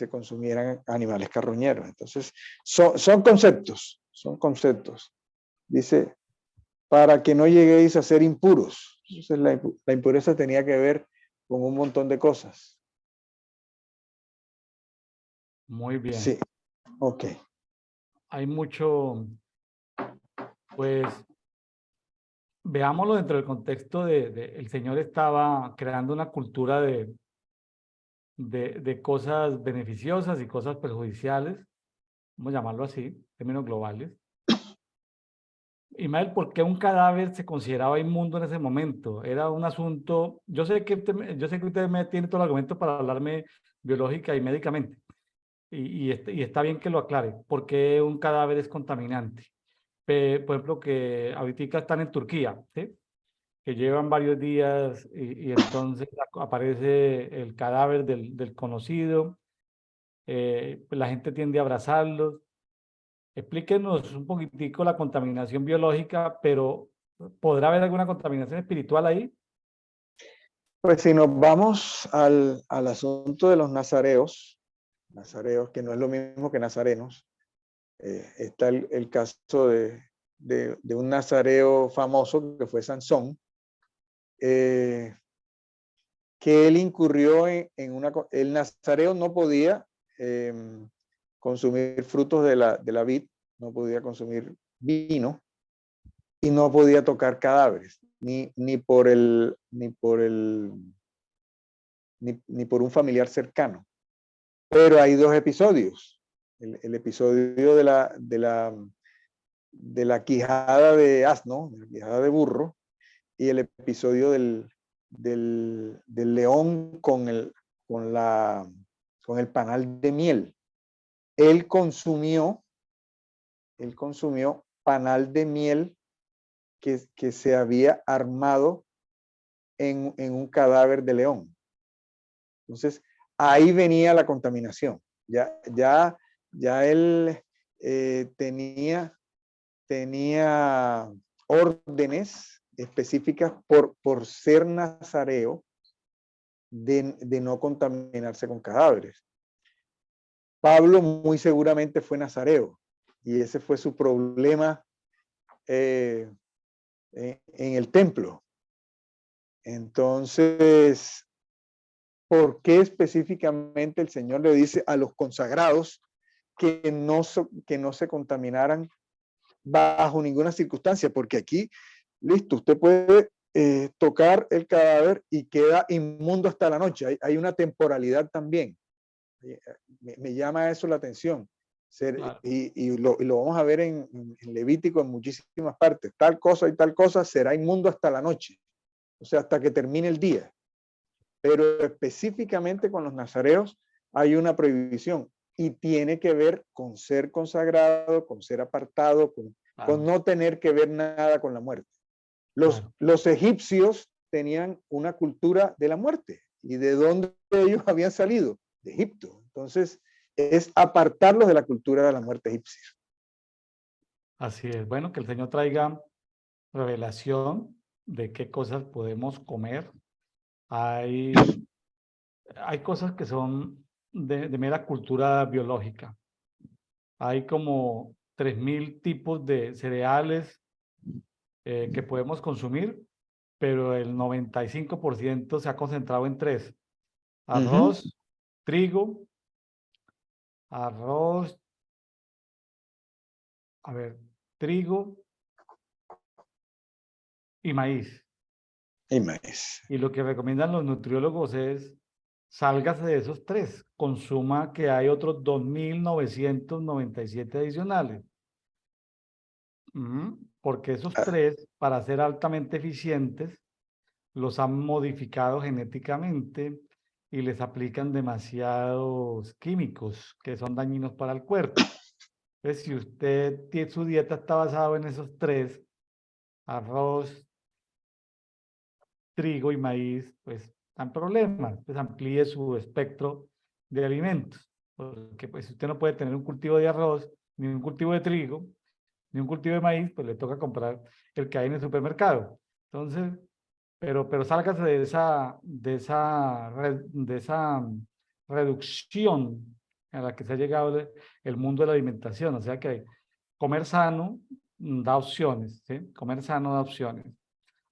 consumieran animales carroñeros. Entonces, son conceptos. Dice, para que no lleguéis a ser impuros. Entonces, la impureza tenía que ver con un montón de cosas. Muy bien. Sí, ok. Hay mucho, pues, veámoslo dentro del contexto el Señor estaba creando una cultura de cosas beneficiosas y cosas perjudiciales, vamos a llamarlo así, términos globales. Ismael, ¿por qué un cadáver se consideraba inmundo en ese momento? Era un asunto, yo sé que usted me tiene todo el argumento para hablarme biológica y médicamente, y está bien que lo aclare. ¿Por qué un cadáver es contaminante? Por ejemplo, que ahorita están en Turquía, ¿sí? Que llevan varios días y entonces aparece el cadáver del conocido, pues la gente tiende a abrazarlos. Explíquenos un poquitico la contaminación biológica, pero ¿podrá haber alguna contaminación espiritual ahí? Pues si nos vamos al asunto de los nazareos, que no es lo mismo que nazarenos, está el caso de un nazareo famoso que fue Sansón, que él incurrió el nazareo no podía consumir frutos de la vid, no podía consumir vino y no podía tocar cadáveres, ni por un familiar cercano. Pero hay dos episodios. El episodio de la quijada de asno, de la quijada de burro, y el episodio del león con el panal de miel. Él consumió panal de miel que se había armado en un cadáver de león. Entonces, ahí venía la contaminación. Ya él tenía órdenes específicas por ser nazareo de no contaminarse con cadáveres. Pablo muy seguramente fue nazareo y ese fue su problema en el templo. Entonces, ¿por qué específicamente el Señor le dice a los consagrados que no se contaminaran bajo ninguna circunstancia? Porque aquí, listo, usted puede tocar el cadáver y queda inmundo hasta la noche. Hay una temporalidad también. Me llama eso la atención. Claro. Y lo vamos a ver en Levítico en muchísimas partes. Tal cosa y tal cosa será inmundo hasta la noche. O sea, hasta que termine el día. Pero específicamente con los nazareos hay una prohibición y tiene que ver con ser consagrado, con ser apartado, con no tener que ver nada con la muerte. Los egipcios tenían una cultura de la muerte. ¿Y de dónde ellos habían salido? De Egipto. Entonces, es apartarlos de la cultura de la muerte egipcia. Así es. Bueno, que el Señor traiga revelación de qué cosas podemos comer. Hay cosas que son de mera cultura biológica. Hay como 3000 tipos de cereales que podemos consumir, pero el 95% se ha concentrado en 3. Arroz, trigo, trigo y maíz. Y maíz. Y lo que recomiendan los nutriólogos es sálgase de esos 3, consuma que hay otros 2.997 adicionales. Porque esos 3, para ser altamente eficientes, los han modificado genéticamente y les aplican demasiados químicos que son dañinos para el cuerpo. Entonces, si usted tiene, su dieta está basada en esos 3, arroz, trigo y maíz, pues están problemas. Pues amplíe su espectro de alimentos. Porque pues si usted no puede tener un cultivo de arroz, ni un cultivo de trigo, ni un cultivo de maíz, pues le toca comprar el que hay en el supermercado. Entonces, pero sálgase de esa reducción a la que se ha llegado el mundo de la alimentación. O sea que comer sano da opciones, ¿sí? Comer sano da opciones.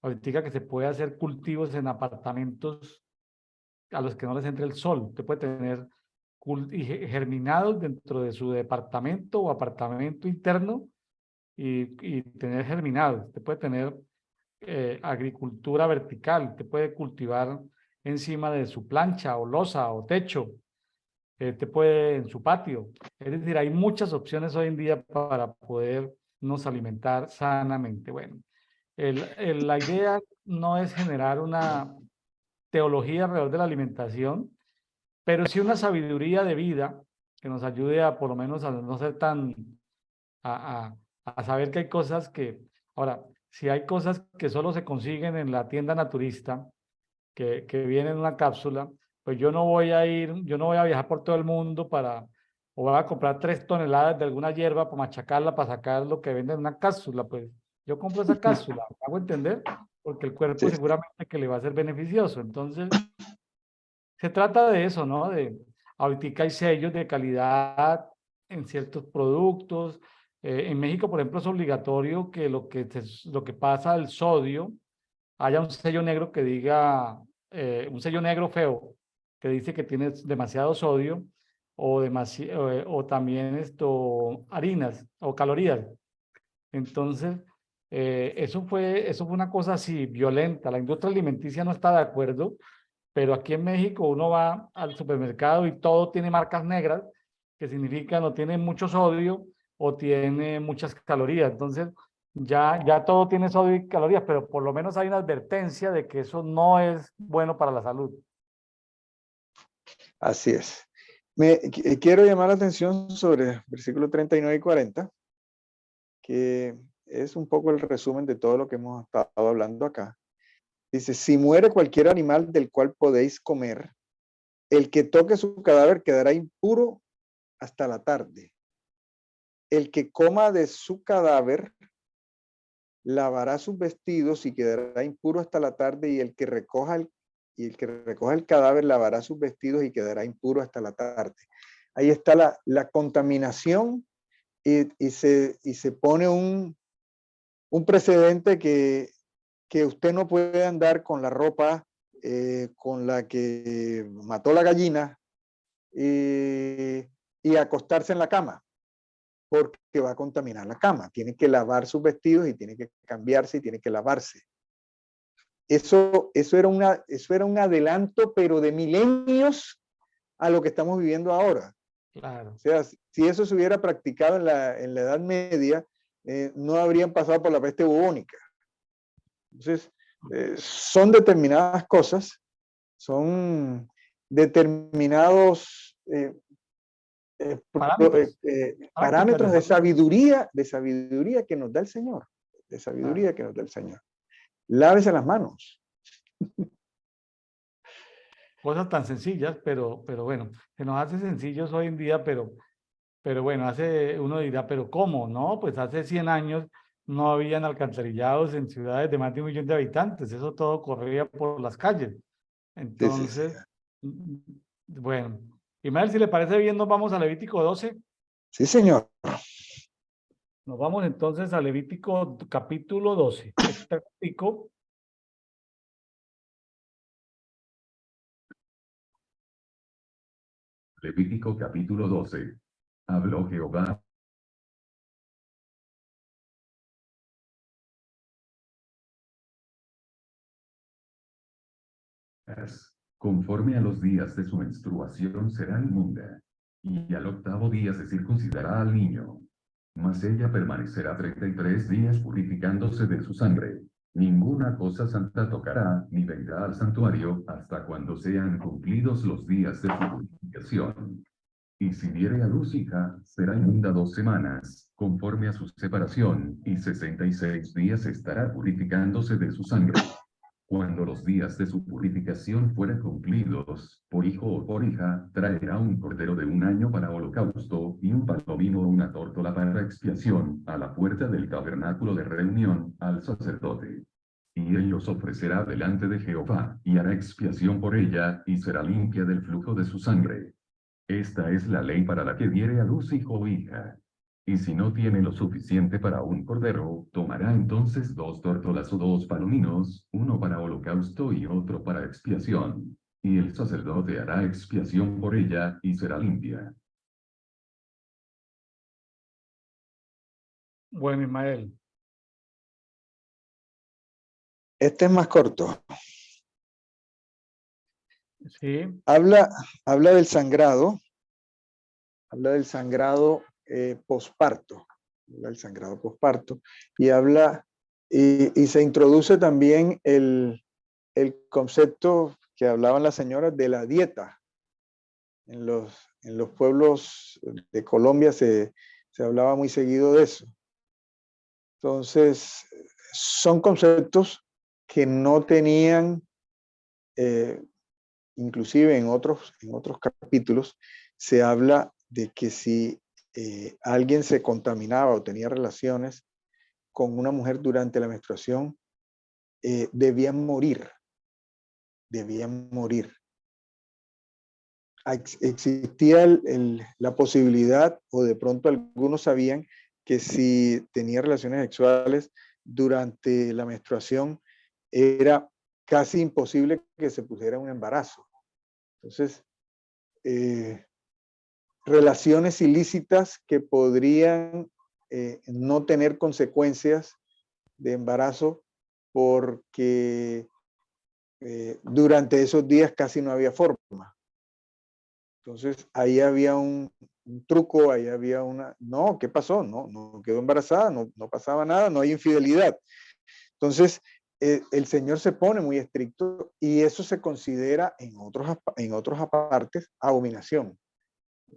Ahorita que se puede hacer cultivos en apartamentos a los que no les entre el sol. Usted puede tener germinados dentro de su departamento o apartamento interno y tener germinados. Usted puede tener agricultura vertical. Usted puede cultivar encima de su plancha o losa o techo. Usted puede en su patio. Es decir, hay muchas opciones hoy en día para podernos alimentar sanamente. Bueno, la idea no es generar una teología alrededor de la alimentación, pero sí una sabiduría de vida que nos ayude a por lo menos a no ser tan, a saber que hay cosas que, ahora, si hay cosas que solo se consiguen en la tienda naturista, que vienen en una cápsula, pues yo no voy a ir, yo no voy a viajar por todo el mundo o voy a comprar 3 toneladas de alguna hierba para machacarla, para sacar lo que venden en una cápsula, pues yo compro esa cápsula, ¿me hago entender? Porque el cuerpo Sí, seguramente que le va a ser beneficioso. Entonces, se trata de eso, ¿no? Ahorita hay sellos de calidad en ciertos productos. En México, por ejemplo, es obligatorio que lo que pasa al sodio, haya un sello negro que diga, un sello negro feo, que dice que tiene demasiado sodio o también harinas o calorías. Entonces, eso fue una cosa así violenta. La industria alimenticia no está de acuerdo, pero aquí en México uno va al supermercado y todo tiene marcas negras, que significa no tiene mucho sodio o tiene muchas calorías. Entonces, ya todo tiene sodio y calorías, pero por lo menos hay una advertencia de que eso no es bueno para la salud. así es. Quiero llamar la atención sobre versículos 39 y 40, que es un poco el resumen de todo lo que hemos estado hablando acá. Dice, si muere cualquier animal del cual podéis comer, el que toque su cadáver quedará impuro hasta la tarde. El que coma de su cadáver lavará sus vestidos y quedará impuro hasta la tarde, y el que recoja el cadáver lavará sus vestidos y quedará impuro hasta la tarde. Ahí está la contaminación y se pone un precedente que usted no puede andar con la ropa con la que mató la gallina y acostarse en la cama, porque va a contaminar la cama. Tiene que lavar sus vestidos y tiene que cambiarse y tiene que lavarse. Eso era un adelanto, pero de milenios a lo que estamos viviendo ahora. Claro. O sea, si eso se hubiera practicado en la Edad Media, no habrían pasado por la peste bubónica. Entonces, son determinadas cosas, son determinados Parámetros. parámetros de Prácticas. sabiduría que nos da el Señor, de sabiduría que nos da el Señor. Lávese las manos. Cosas tan sencillas, pero bueno, se nos hace sencillos hoy en día, pero bueno, uno dirá, pero ¿cómo? No, pues hace 100 años no habían alcantarillados en ciudades de más de 1 millón de habitantes, eso todo corría por las calles. Sí, sí, sí. Entonces, bueno, Imael, si le parece bien, nos vamos a Levítico 12. Sí, señor. Nos vamos entonces a Levítico capítulo 12. Este pico. Levítico capítulo 12. Habló Jehová. Conforme a los días de su menstruación será inmunda, y al octavo día se circuncidará al niño. Mas ella permanecerá 33 días purificándose de su sangre. Ninguna cosa santa tocará, ni vendrá al santuario, hasta cuando sean cumplidos los días de su purificación. Y si diere a luz hija, será inmunda 2 semanas, conforme a su separación, y 66 días estará purificándose de su sangre. Cuando los días de su purificación fueran cumplidos, por hijo o por hija, traerá un cordero de 1 año para holocausto, y un palomino o una tórtola para expiación, a la puerta del tabernáculo de reunión, al sacerdote. Y él los ofrecerá delante de Jehová, y hará expiación por ella, y será limpia del flujo de su sangre. Esta es la ley para la que diere a luz hijo o hija. Y si no tiene lo suficiente para un cordero, tomará entonces 2 tórtolas o 2 palominos, uno para holocausto y otro para expiación. Y el sacerdote hará expiación por ella, y será limpia. Bueno, Ismael. Este es más corto. Sí. Habla del sangrado. Habla del sangrado posparto. Habla del sangrado posparto. Y habla, y se introduce también el concepto que hablaban las señoras de la dieta. En los pueblos de Colombia se hablaba muy seguido de eso. Entonces, son conceptos que no tenían, inclusive en otros capítulos, se habla de que si alguien se contaminaba o tenía relaciones con una mujer durante la menstruación, debían morir. Debían morir. Existía la posibilidad, o de pronto algunos sabían, que si tenía relaciones sexuales durante la menstruación, era casi imposible que se pusiera un embarazo. Entonces, relaciones ilícitas que podrían no tener consecuencias de embarazo porque durante esos días casi no había forma. Entonces, ahí había un truco, ahí había una... No, ¿qué pasó? No quedó embarazada, no pasaba nada, no hay infidelidad. Entonces, el Señor se pone muy estricto y eso se considera en otros apartes abominación.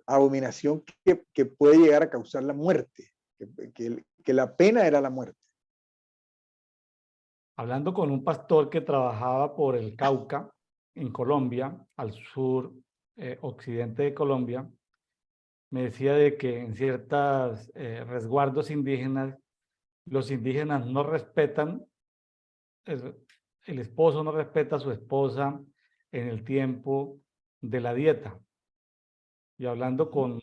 Abominación que puede llegar a causar la muerte, que la pena era la muerte. Hablando con un pastor que trabajaba por el Cauca, en Colombia, al sur occidente de Colombia, me decía de que en ciertos resguardos indígenas, los indígenas no respetan, el esposo no respeta a su esposa en el tiempo de la dieta. Y hablando con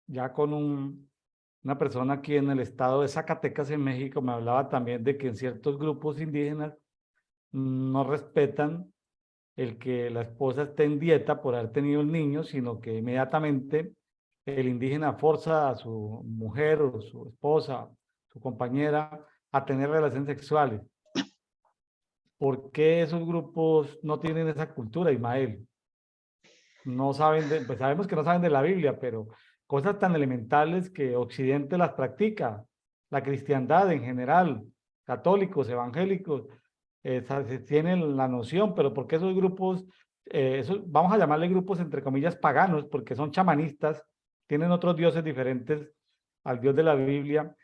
una persona aquí en el estado de Zacatecas, en México, me hablaba también de que en ciertos grupos indígenas no respetan el que la esposa esté en dieta por haber tenido el niño, sino que inmediatamente el indígena forza a su mujer o su esposa, su compañera, a tener relaciones sexuales. ¿Por qué esos grupos no tienen esa cultura, Ismael? No saben, pues sabemos que no saben de la Biblia, pero cosas tan elementales que Occidente las practica, la cristiandad en general, católicos, evangélicos, tienen la noción, pero ¿por qué esos grupos, vamos a llamarle grupos entre comillas paganos, porque son chamanistas, tienen otros dioses diferentes al Dios de la Biblia?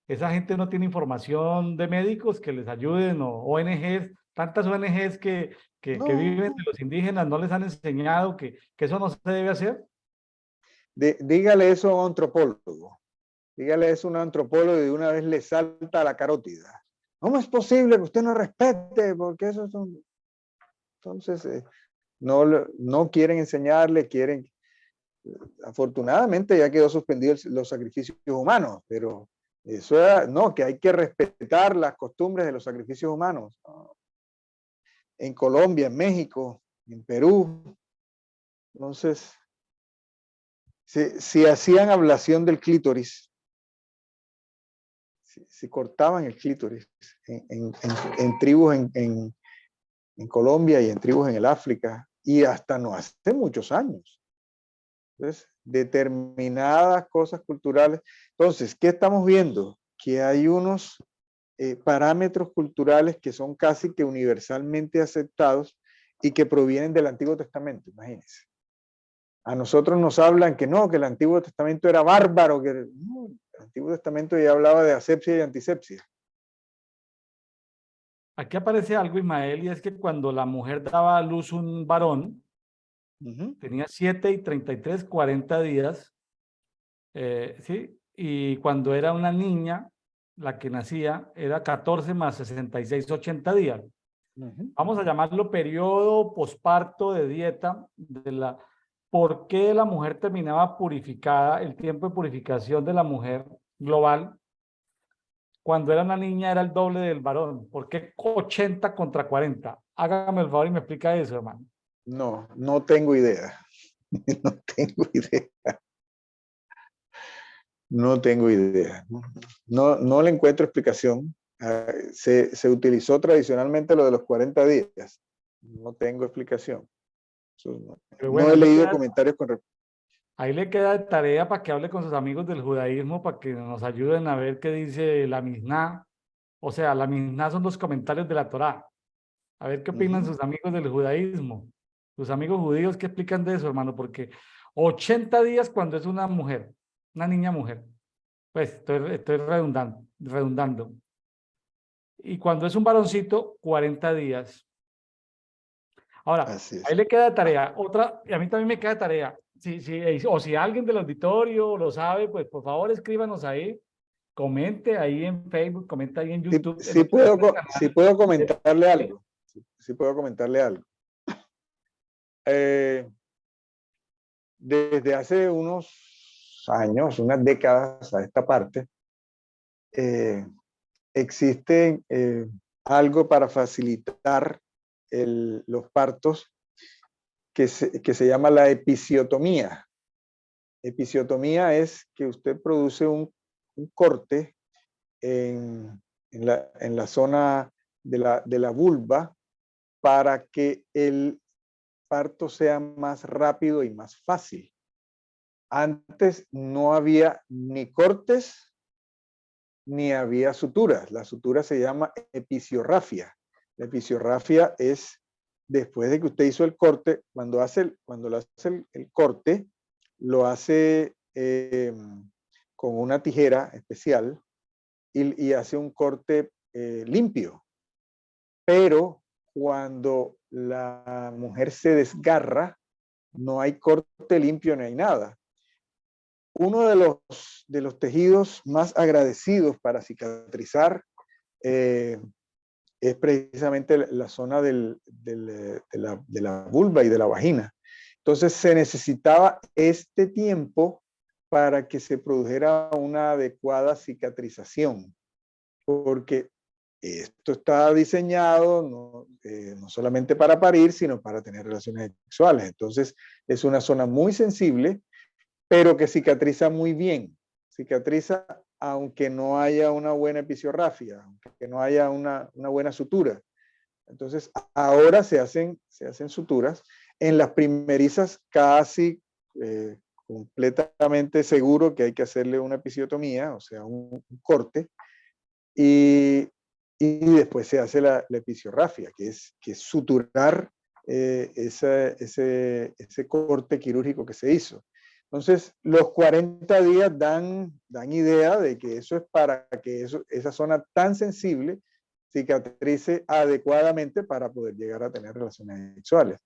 Esa gente no tiene información de médicos que les ayuden, o ONGs, tantas ONGs que viven de los indígenas, no les han enseñado que eso no se debe hacer. Dígale eso a un antropólogo. Dígale eso a un antropólogo y de una vez le salta la carótida. ¿Cómo es posible que usted no respete? Porque eso son... Entonces, no quieren enseñarle, quieren... Afortunadamente ya quedó suspendido los sacrificios humanos, pero eso era, no, que hay que respetar las costumbres de los sacrificios humanos. En Colombia, en México, en Perú. Entonces, si hacían ablación del clítoris, si cortaban el clítoris en tribus en Colombia y en tribus en el África y hasta no hace muchos años. Entonces, determinadas cosas culturales. Entonces, ¿qué estamos viendo? Que hay unos parámetros culturales que son casi que universalmente aceptados y que provienen del Antiguo Testamento, imagínense. A nosotros nos hablan que no, que el Antiguo Testamento era bárbaro, que no, el Antiguo Testamento ya hablaba de asepsia y antisepsia. Aquí aparece algo, Ismael, y es que cuando la mujer daba a luz un varón, tenía 7 y 33, 40 días, ¿sí? Y cuando era una niña, la que nacía, era 14 más 66, 80 días. Vamos a llamarlo periodo posparto de dieta, ¿por qué la mujer terminaba purificada, el tiempo de purificación de la mujer global? Cuando era una niña era el doble del varón. ¿Por qué 80 contra 40? Hágame el favor y me explica eso, hermano. No, no tengo idea. No tengo idea. No tengo idea. No le encuentro explicación. Se utilizó tradicionalmente lo de los 40 días. No tengo explicación. Pero bueno, no he leído comentarios con respecto. Ahí le queda de tarea para que hable con sus amigos del judaísmo, para que nos ayuden a ver qué dice la Misná. O sea, la Misná son los comentarios de la Torá. A ver qué opinan sus amigos del judaísmo. Sus amigos judíos, ¿qué explican de eso, hermano? Porque 80 días cuando es una mujer, una niña mujer. Pues estoy redundando. Y cuando es un varoncito, 40 días. Ahora, ahí le queda de tarea. Otra, y a mí también me queda de tarea. O si alguien del auditorio lo sabe, pues por favor escríbanos ahí. Comente ahí en Facebook, comenta ahí en YouTube. Sí puedo comentarle algo. Sí puedo comentarle algo. Desde hace unos años, unas décadas a esta parte, existe algo para facilitar los partos que se llama la episiotomía. Episiotomía es que usted produce un corte en la zona de la vulva para que el parto sea más rápido y más fácil. Antes no había ni cortes ni había suturas. La sutura se llama episiorrafia. La episiorrafia es después de que usted hizo el corte, cuando lo hace el corte, lo hace con una tijera especial y hace un corte limpio. Pero cuando la mujer se desgarra, no hay corte limpio, no hay nada. Uno de los tejidos más agradecidos para cicatrizar es precisamente la zona de la vulva y de la vagina. Entonces se necesitaba este tiempo para que se produjera una adecuada cicatrización, porque esto está diseñado no solamente para parir, sino para tener relaciones sexuales. Entonces es una zona muy sensible, pero que cicatriza muy bien. Cicatriza aunque no haya una buena episiorrafia, aunque no haya una buena sutura. Entonces, ahora se hacen suturas. En las primerizas casi completamente seguro que hay que hacerle una episiotomía, o sea, un corte, y después se hace la episiorrafia, que es suturar ese corte quirúrgico que se hizo. Entonces, los 40 días dan idea de que eso es para que esa zona tan sensible cicatrice adecuadamente para poder llegar a tener relaciones sexuales.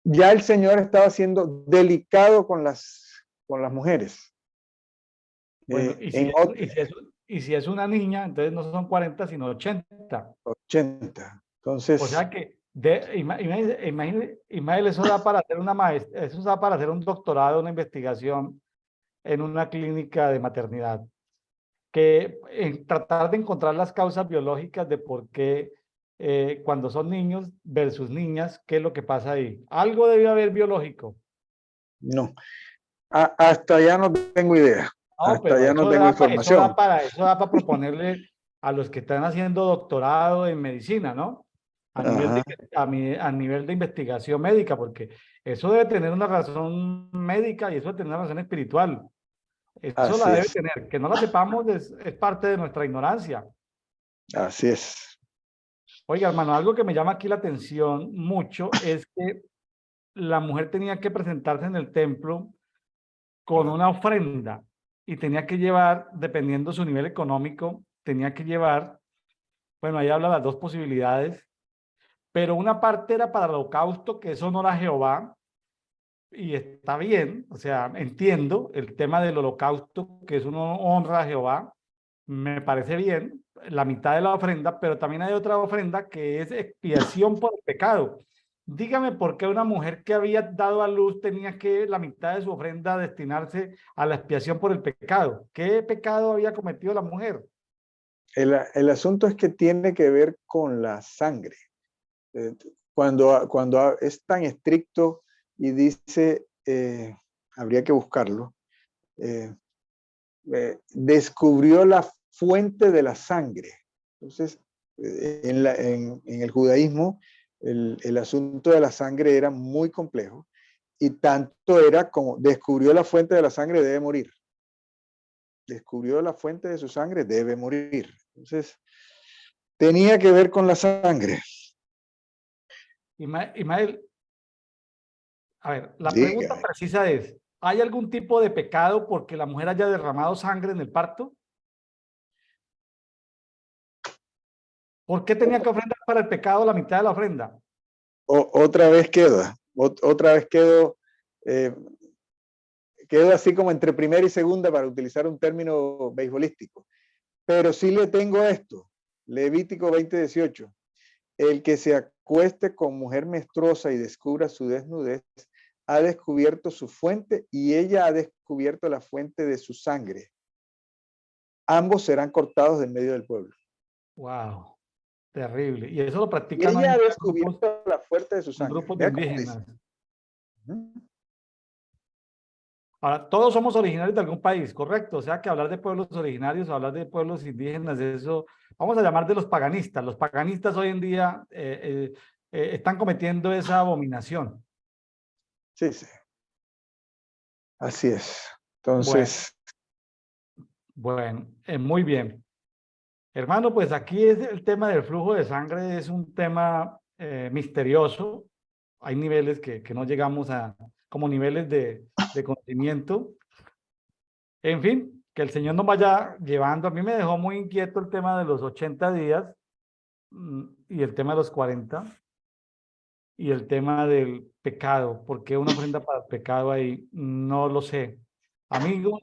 Ya el Señor estaba siendo delicado con las mujeres. Bueno, y si es una niña, entonces no son 40, sino 80. 80. Entonces, o sea que, imagínate, eso da para hacer una maestría, eso da para hacer un doctorado, una investigación en una clínica de maternidad. Que tratar de encontrar las causas biológicas de por qué cuando son niños versus niñas, qué es lo que pasa ahí. Algo debe haber biológico. No, hasta ya no tengo idea. No, hasta ya no tengo información. Eso da para proponerle a los que están haciendo doctorado en medicina, ¿no? a nivel de, Ajá, a nivel de investigación médica, porque eso debe tener una razón médica y eso debe tener una razón espiritual. Eso la así debe es, tener. Que no la sepamos es parte de nuestra ignorancia. así es. Oiga, hermano, algo que me llama aquí la atención mucho es que la mujer tenía que presentarse en el templo con una ofrenda y tenía que llevar, dependiendo su nivel económico, tenía que llevar, bueno, ahí habla las dos posibilidades, pero una parte era para el holocausto, que es honor a Jehová, y está bien, o sea, entiendo el tema del holocausto, que es una honra a Jehová, me parece bien, la mitad de la ofrenda, pero también hay otra ofrenda que es expiación por el pecado. Dígame por qué una mujer que había dado a luz tenía que la mitad de su ofrenda destinarse a la expiación por el pecado. ¿Qué pecado había cometido la mujer? El asunto es que tiene que ver con la sangre. Eh, cuando es tan estricto y dice, habría que buscarlo, eh, descubrió la fuente de la sangre. Entonces, en el judaísmo, el asunto de la sangre era muy complejo y tanto era como descubrió la fuente de la sangre, debe morir. Descubrió la fuente de su sangre, debe morir. Entonces, tenía que ver con la sangre. Ismael, a ver, la pregunta Dígame. precisa es, ¿hay algún tipo de pecado porque la mujer haya derramado sangre en el parto? ¿Por qué tenía que ofrendar para el pecado la mitad de la ofrenda? Otra vez queda, otra vez eh, quedo así como entre primera y segunda para utilizar un término beisbolístico. Pero sí le tengo esto, Levítico 20:18. El que se acueste con mujer menstruosa y descubra su desnudez, ha descubierto su fuente y ella ha descubierto la fuente de su sangre. Ambos serán cortados del medio del pueblo. Wow, terrible. Y eso lo Y practican hoy ella en ha día grupos, descubierto la fuente de su en sangre. grupos de Vea cómo dice. indígenas. Ahora, todos somos originarios de algún país, correcto. O sea que hablar de pueblos originarios, hablar de pueblos indígenas, eso, vamos a llamar de los paganistas. Los paganistas hoy en día están cometiendo esa abominación. Sí, sí, así es. Bueno, Entonces, bueno, muy bien. Hermano, pues aquí es el tema del flujo de sangre, es un tema misterioso. Hay niveles que no llegamos a, como niveles de conocimiento. En fin, que el Señor nos vaya llevando. A mí me dejó muy inquieto el tema de los 80 días y el tema de los 40 y el tema del pecado. ¿Por qué una ofrenda para el pecado ahí? No lo sé. Amigos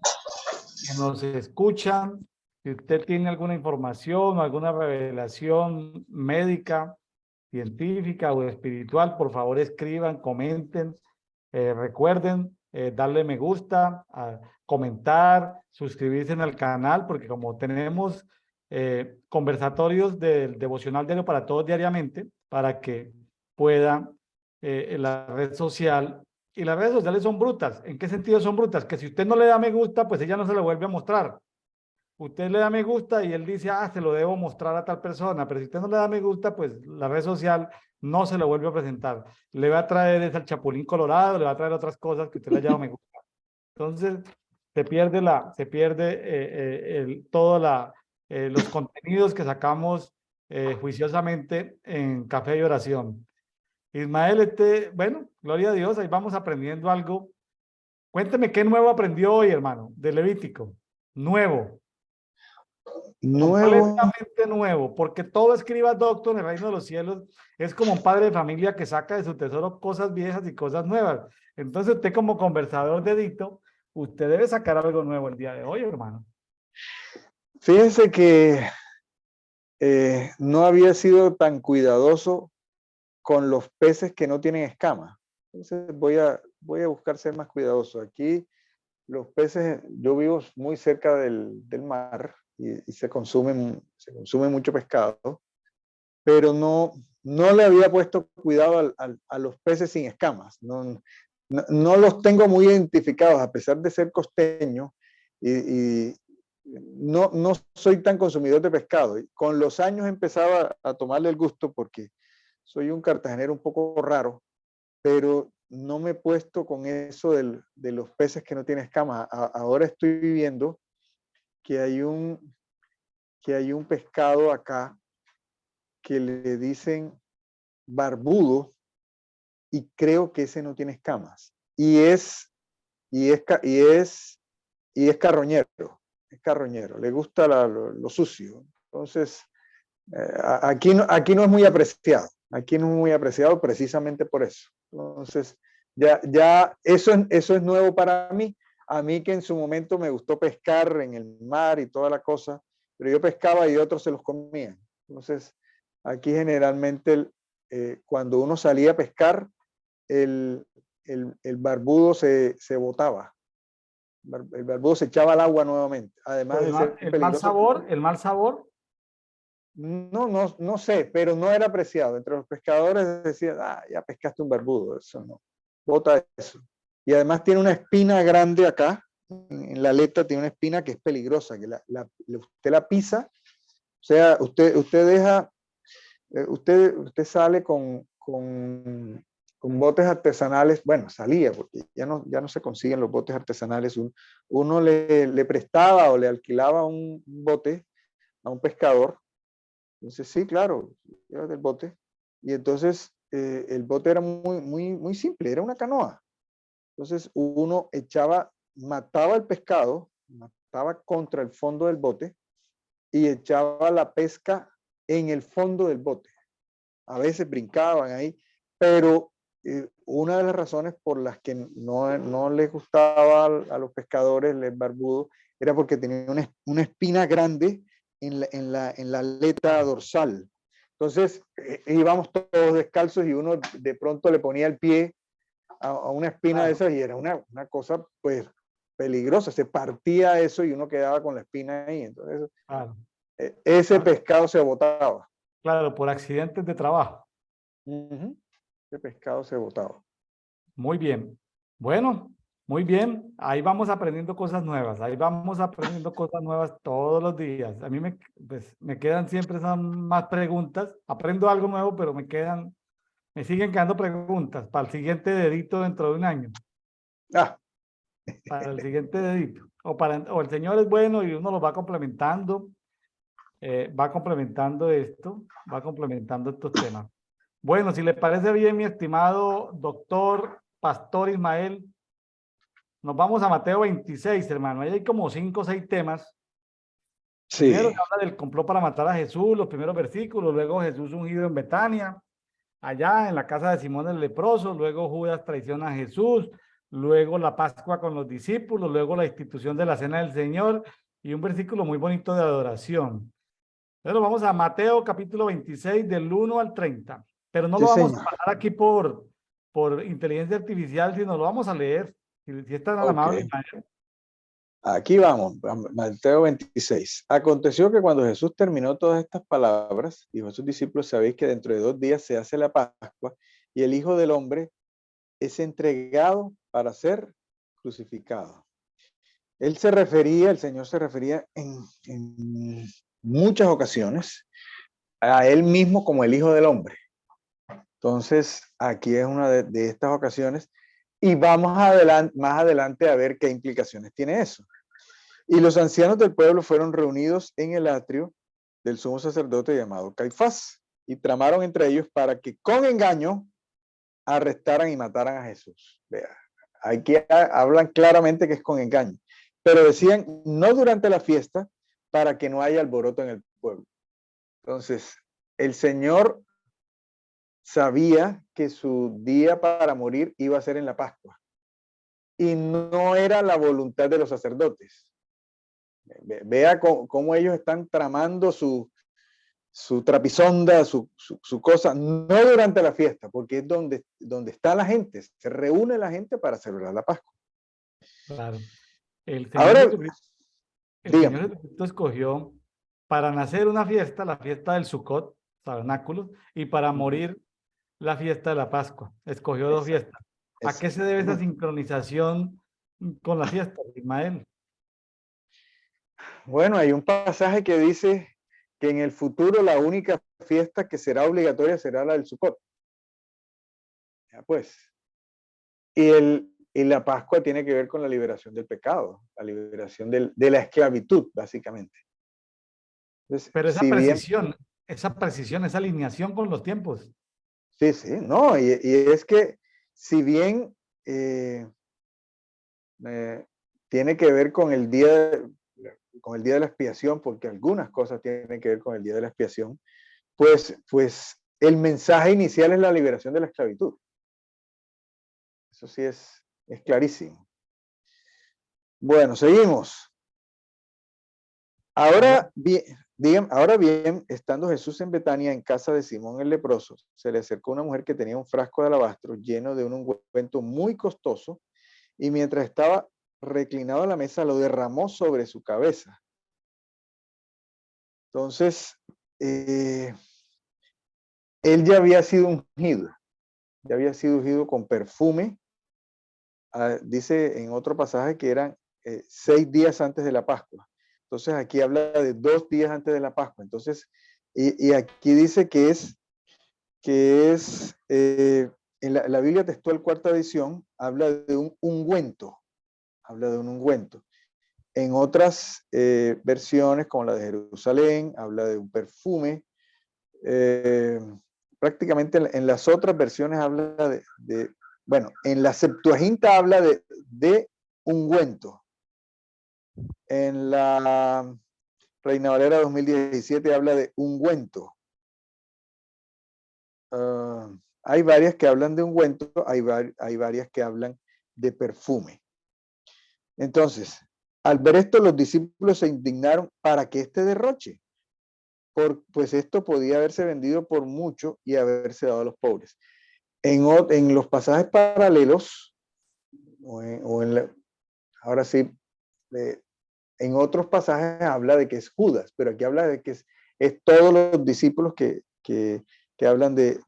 que nos escuchan, si usted tiene alguna información o alguna revelación médica, científica o espiritual, por favor escriban, comenten, recuerden darle me gusta, comentar, suscribirse en el canal, porque como tenemos conversatorios del devocional diario para todos diariamente, para que pueda la red social, y las redes sociales son brutas. ¿En qué sentido son brutas? Que si usted no le da me gusta, pues ella no se lo vuelve a mostrar. Usted le da me gusta y él dice, ah, se lo debo mostrar a tal persona, pero si usted no le da me gusta, pues la red social no se lo vuelve a presentar. Le va a traer ese al chapulín colorado, le va a traer otras cosas que usted le haya dado me gusta. Entonces, se pierde todos los contenidos que sacamos juiciosamente en Café y Oración. Ismael, bueno, gloria a Dios, ahí vamos aprendiendo algo. Cuénteme qué nuevo aprendió hoy, hermano, de Levítico. Nuevo. nuevo, Completamente nuevo, porque todo escriba doctor en el reino de los cielos es como un padre de familia que saca de su tesoro cosas viejas y cosas nuevas. Entonces usted como conversador dedito, usted debe sacar algo nuevo el día de hoy, hermano. fíjense que no había sido tan cuidadoso con los peces que no tienen escamas. Entonces voy a buscar ser más cuidadoso. Aquí los peces, yo vivo muy cerca del mar y se consume mucho pescado, pero no le había puesto cuidado a los peces sin escamas. No los tengo muy identificados, a pesar de ser costeño y no soy tan consumidor de pescado. Y con los años empezaba a tomarle el gusto porque soy un cartagenero un poco raro, pero no me he puesto con eso de los peces que no tienen escamas. Ahora estoy viendo que hay un pescado acá que le dicen barbudo y creo que ese no tiene escamas. Y es carroñero, le gusta lo sucio. Entonces, aquí no es muy apreciado. Aquí no es muy apreciado precisamente por eso. Entonces, ya eso es nuevo para mí. A mí que en su momento me gustó pescar en el mar y toda la cosa, pero yo pescaba y otros se los comían. Entonces, aquí generalmente cuando uno salía a pescar, el barbudo se botaba. El barbudo se echaba al agua nuevamente. Además de ser El mal sabor. No sé, pero no era apreciado. Entre los pescadores decían, ya pescaste un barbudo, eso no. Bota eso. Y además tiene una espina grande acá, en la aleta tiene una espina que es peligrosa, que usted la pisa, o sea, usted sale con botes artesanales, bueno, salía, porque ya no se consiguen los botes artesanales. Uno le prestaba o le alquilaba un bote a un pescador. Entonces, sí, claro, llévate el bote. Y entonces el bote era muy simple, era una canoa. Entonces uno mataba el pescado, mataba contra el fondo del bote y echaba la pesca en el fondo del bote. A veces brincaban ahí, pero una de las razones por las que no les gustaba a los pescadores el barbudo era porque tenía una espina grande en la aleta dorsal. Entonces íbamos todos descalzos y uno de pronto le ponía el pie a una espina de esas y era una cosa pues peligrosa, se partía eso y uno quedaba con la espina ahí. Entonces ese pescado se botaba. Claro, por accidentes de trabajo. Ese pescado se botaba. Muy bien. Bueno, muy bien. Ahí vamos aprendiendo cosas nuevas. Ahí vamos aprendiendo cosas nuevas todos los días. A mí me quedan siempre más preguntas. Aprendo algo nuevo, pero me siguen quedando preguntas para el siguiente dedito dentro de un año. Para el siguiente dedito. O el Señor es bueno y uno lo va complementando. Va complementando estos temas. Bueno, si le parece bien, mi estimado doctor Pastor Ismael, nos vamos a Mateo 26, hermano. Ahí hay como 5 o 6 temas. Sí. Primero se habla del complot para matar a Jesús, los primeros versículos, luego Jesús ungido en Betania, allá en la casa de Simón el leproso, luego Judas traiciona a Jesús, luego la Pascua con los discípulos, luego la institución de la Cena del Señor y un versículo muy bonito de adoración. Pero vamos a Mateo capítulo 26 del 1 al 30. Pero no lo vamos a pasar aquí por inteligencia artificial, sino lo vamos a leer. Si es tan amable. Aquí vamos, Mateo 26. Aconteció que cuando Jesús terminó todas estas palabras, dijo a sus discípulos, sabéis que dentro de 2 días se hace la Pascua y el Hijo del Hombre es entregado para ser crucificado. El Señor se refería en muchas ocasiones a él mismo como el Hijo del Hombre. Entonces, aquí es una de estas ocasiones y vamos más adelante a ver qué implicaciones tiene eso. Y los ancianos del pueblo fueron reunidos en el atrio del sumo sacerdote llamado Caifás y tramaron entre ellos para que con engaño arrestaran y mataran a Jesús. Vea, aquí hablan claramente que es con engaño, pero decían no durante la fiesta para que no haya alboroto en el pueblo. Entonces, el Señor sabía que su día para morir iba a ser en la Pascua y no era la voluntad de los sacerdotes. Vea cómo ellos están tramando su trapisonda, su cosa, no durante la fiesta, porque es donde está la gente, se reúne la gente para celebrar la Pascua. Claro. El Señor Jesucristo escogió para nacer una fiesta, la fiesta del Sukkot, tabernáculos, y para morir la fiesta de la Pascua. Escogió 2 fiestas. ¿A qué se debe esa sincronización con la fiesta, Ismael? Bueno, hay un pasaje que dice que en el futuro la única fiesta que será obligatoria será la del Sukkot. Ya pues. Y la Pascua tiene que ver con la liberación del pecado, la liberación de la esclavitud, básicamente. Entonces, Pero si bien, esa precisión, esa alineación con los tiempos. sí, no, y es que si bien tiene que ver con el día de la expiación, porque algunas cosas tienen que ver con el día de la expiación, pues el mensaje inicial es la liberación de la esclavitud. Eso sí es clarísimo. Bueno, seguimos. Ahora bien, estando Jesús en Betania, en casa de Simón el leproso, se le acercó una mujer que tenía un frasco de alabastro lleno de un ungüento muy costoso, y mientras estaba reclinado a la mesa, lo derramó sobre su cabeza. Entonces, él ya había sido ungido con perfume. Dice en otro pasaje que eran 6 días antes de la Pascua. Entonces aquí habla de 2 días antes de la Pascua. Entonces, y aquí dice que en la Biblia textual cuarta edición, habla de un ungüento. En otras versiones, como la de Jerusalén, habla de un perfume. Prácticamente en las otras versiones habla bueno, en la Septuaginta habla de ungüento. En la Reina Valera 2017 habla de ungüento. Hay varias que hablan de ungüento, hay varias que hablan de perfume. Entonces, al ver esto, los discípulos se indignaron para que este derroche, pues esto podía haberse vendido por mucho y haberse dado a los pobres. En los pasajes paralelos, ahora sí, en otros pasajes habla de que es Judas, pero aquí habla de que es todos los discípulos que hablan de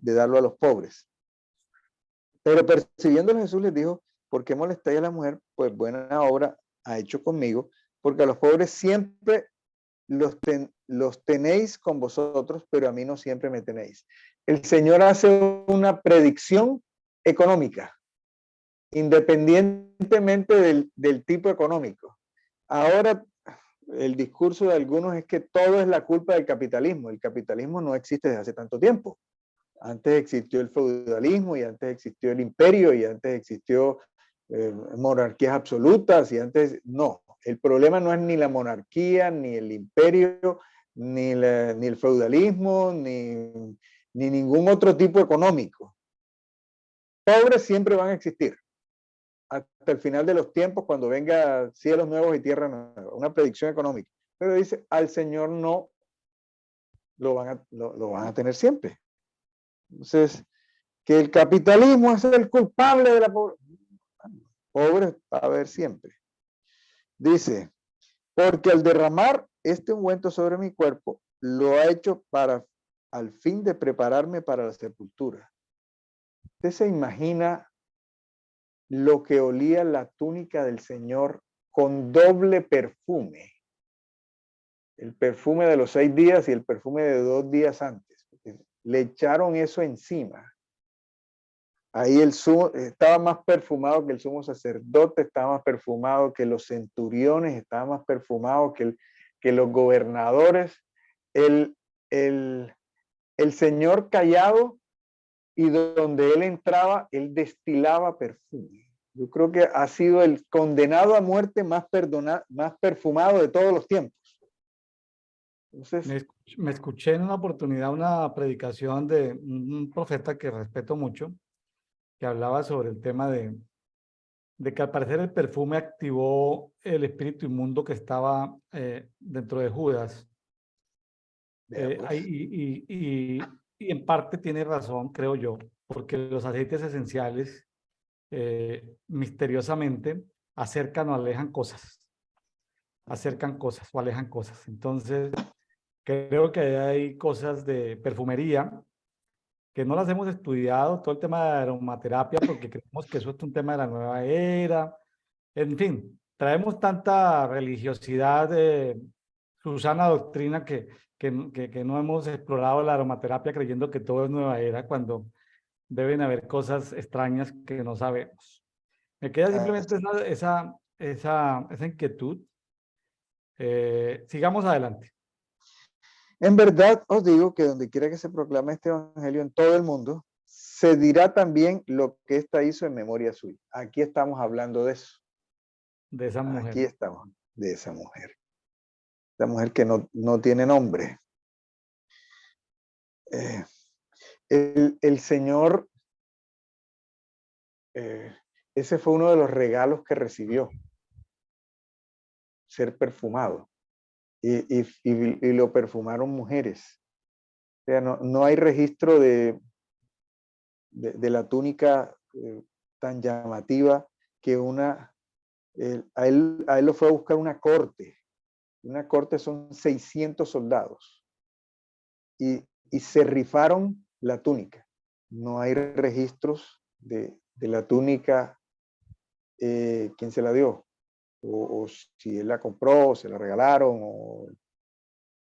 darlo a los pobres. Pero percibiéndolo, Jesús les dijo: ¿por qué molestáis a la mujer? Pues buena obra ha hecho conmigo, porque a los pobres siempre los tenéis con vosotros, pero a mí no siempre me tenéis. El Señor hace una predicción económica, independientemente del tipo económico. Ahora, el discurso de algunos es que todo es la culpa del capitalismo. El capitalismo no existe desde hace tanto tiempo. Antes existió el feudalismo, y antes existió el imperio, y antes existió monarquías absolutas, y antes no. El problema no es ni la monarquía, ni el imperio, ni el feudalismo, ni ningún otro tipo económico. Pobres siempre van a existir hasta el final de los tiempos, cuando venga cielos nuevos y tierra nueva, una predicción económica. Pero dice, al Señor no lo van a tener siempre. Entonces, que el capitalismo es el culpable de la pobreza. Pobres va a haber siempre. Dice, porque al derramar este ungüento sobre mi cuerpo, lo ha hecho al fin de prepararme para la sepultura. Usted se imagina lo que olía la túnica del Señor con doble perfume. El perfume de los 6 días y el perfume de 2 días antes. Le echaron eso encima. Ahí el sumo estaba más perfumado que el sumo sacerdote, estaba más perfumado que los centuriones, estaba más perfumado que los gobernadores. El Señor callado, y donde él entraba, él destilaba perfume. Yo creo que ha sido el condenado a muerte más perfumado de todos los tiempos. Entonces, Me escuché en una oportunidad una predicación de un profeta que respeto mucho, que hablaba sobre el tema de que al parecer el perfume activó el espíritu inmundo que estaba dentro de Judas. Y en parte tiene razón, creo yo, porque los aceites esenciales misteriosamente acercan o alejan cosas. Acercan cosas o alejan cosas. Entonces, creo que hay cosas de perfumería que no las hemos estudiado, todo el tema de aromaterapia, porque creemos que eso es un tema de la nueva era. En fin, traemos tanta religiosidad su sana doctrina que no hemos explorado la aromaterapia creyendo que todo es nueva era, cuando deben haber cosas extrañas que no sabemos. Me queda simplemente esa inquietud. Sigamos adelante. En verdad os digo que donde quiera que se proclame este evangelio en todo el mundo, se dirá también lo que ésta hizo en memoria suya. Aquí estamos hablando de eso. De esa mujer. Aquí estamos, de esa mujer. La mujer que no tiene nombre. El Señor, ese fue uno de los regalos que recibió, ser perfumado. Y lo perfumaron mujeres. O sea, no hay registro de la túnica tan llamativa que a él lo fue a buscar una corte. Una corte son 600 soldados. Y se rifaron la túnica. No hay registros de la túnica, quién se la dio, o si él la compró, o se la regalaron,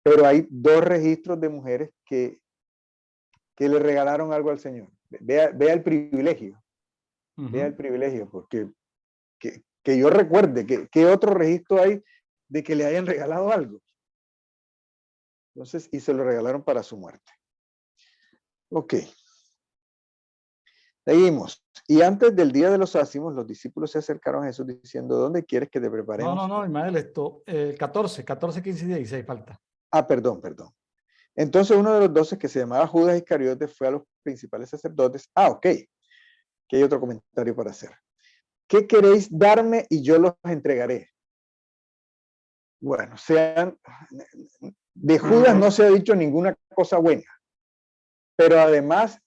pero hay 2 registros de mujeres que le regalaron algo al Señor. Vea el privilegio, vea el privilegio, porque que yo recuerde, ¿qué otro registro hay de que le hayan regalado algo? Entonces, y se lo regalaron para su muerte. Ok. Seguimos. Y antes del día de los ácimos, los discípulos se acercaron a Jesús diciendo, ¿dónde quieres que te preparemos? No, Ismael, esto, 14, 15 y 16 falta. Ah, perdón. Entonces uno de los 12 que se llamaba Judas Iscariote fue a los principales sacerdotes. Ah, ok. Que hay otro comentario para hacer. ¿Qué queréis darme y yo los entregaré? Bueno, de Judas no se ha dicho ninguna cosa buena, pero además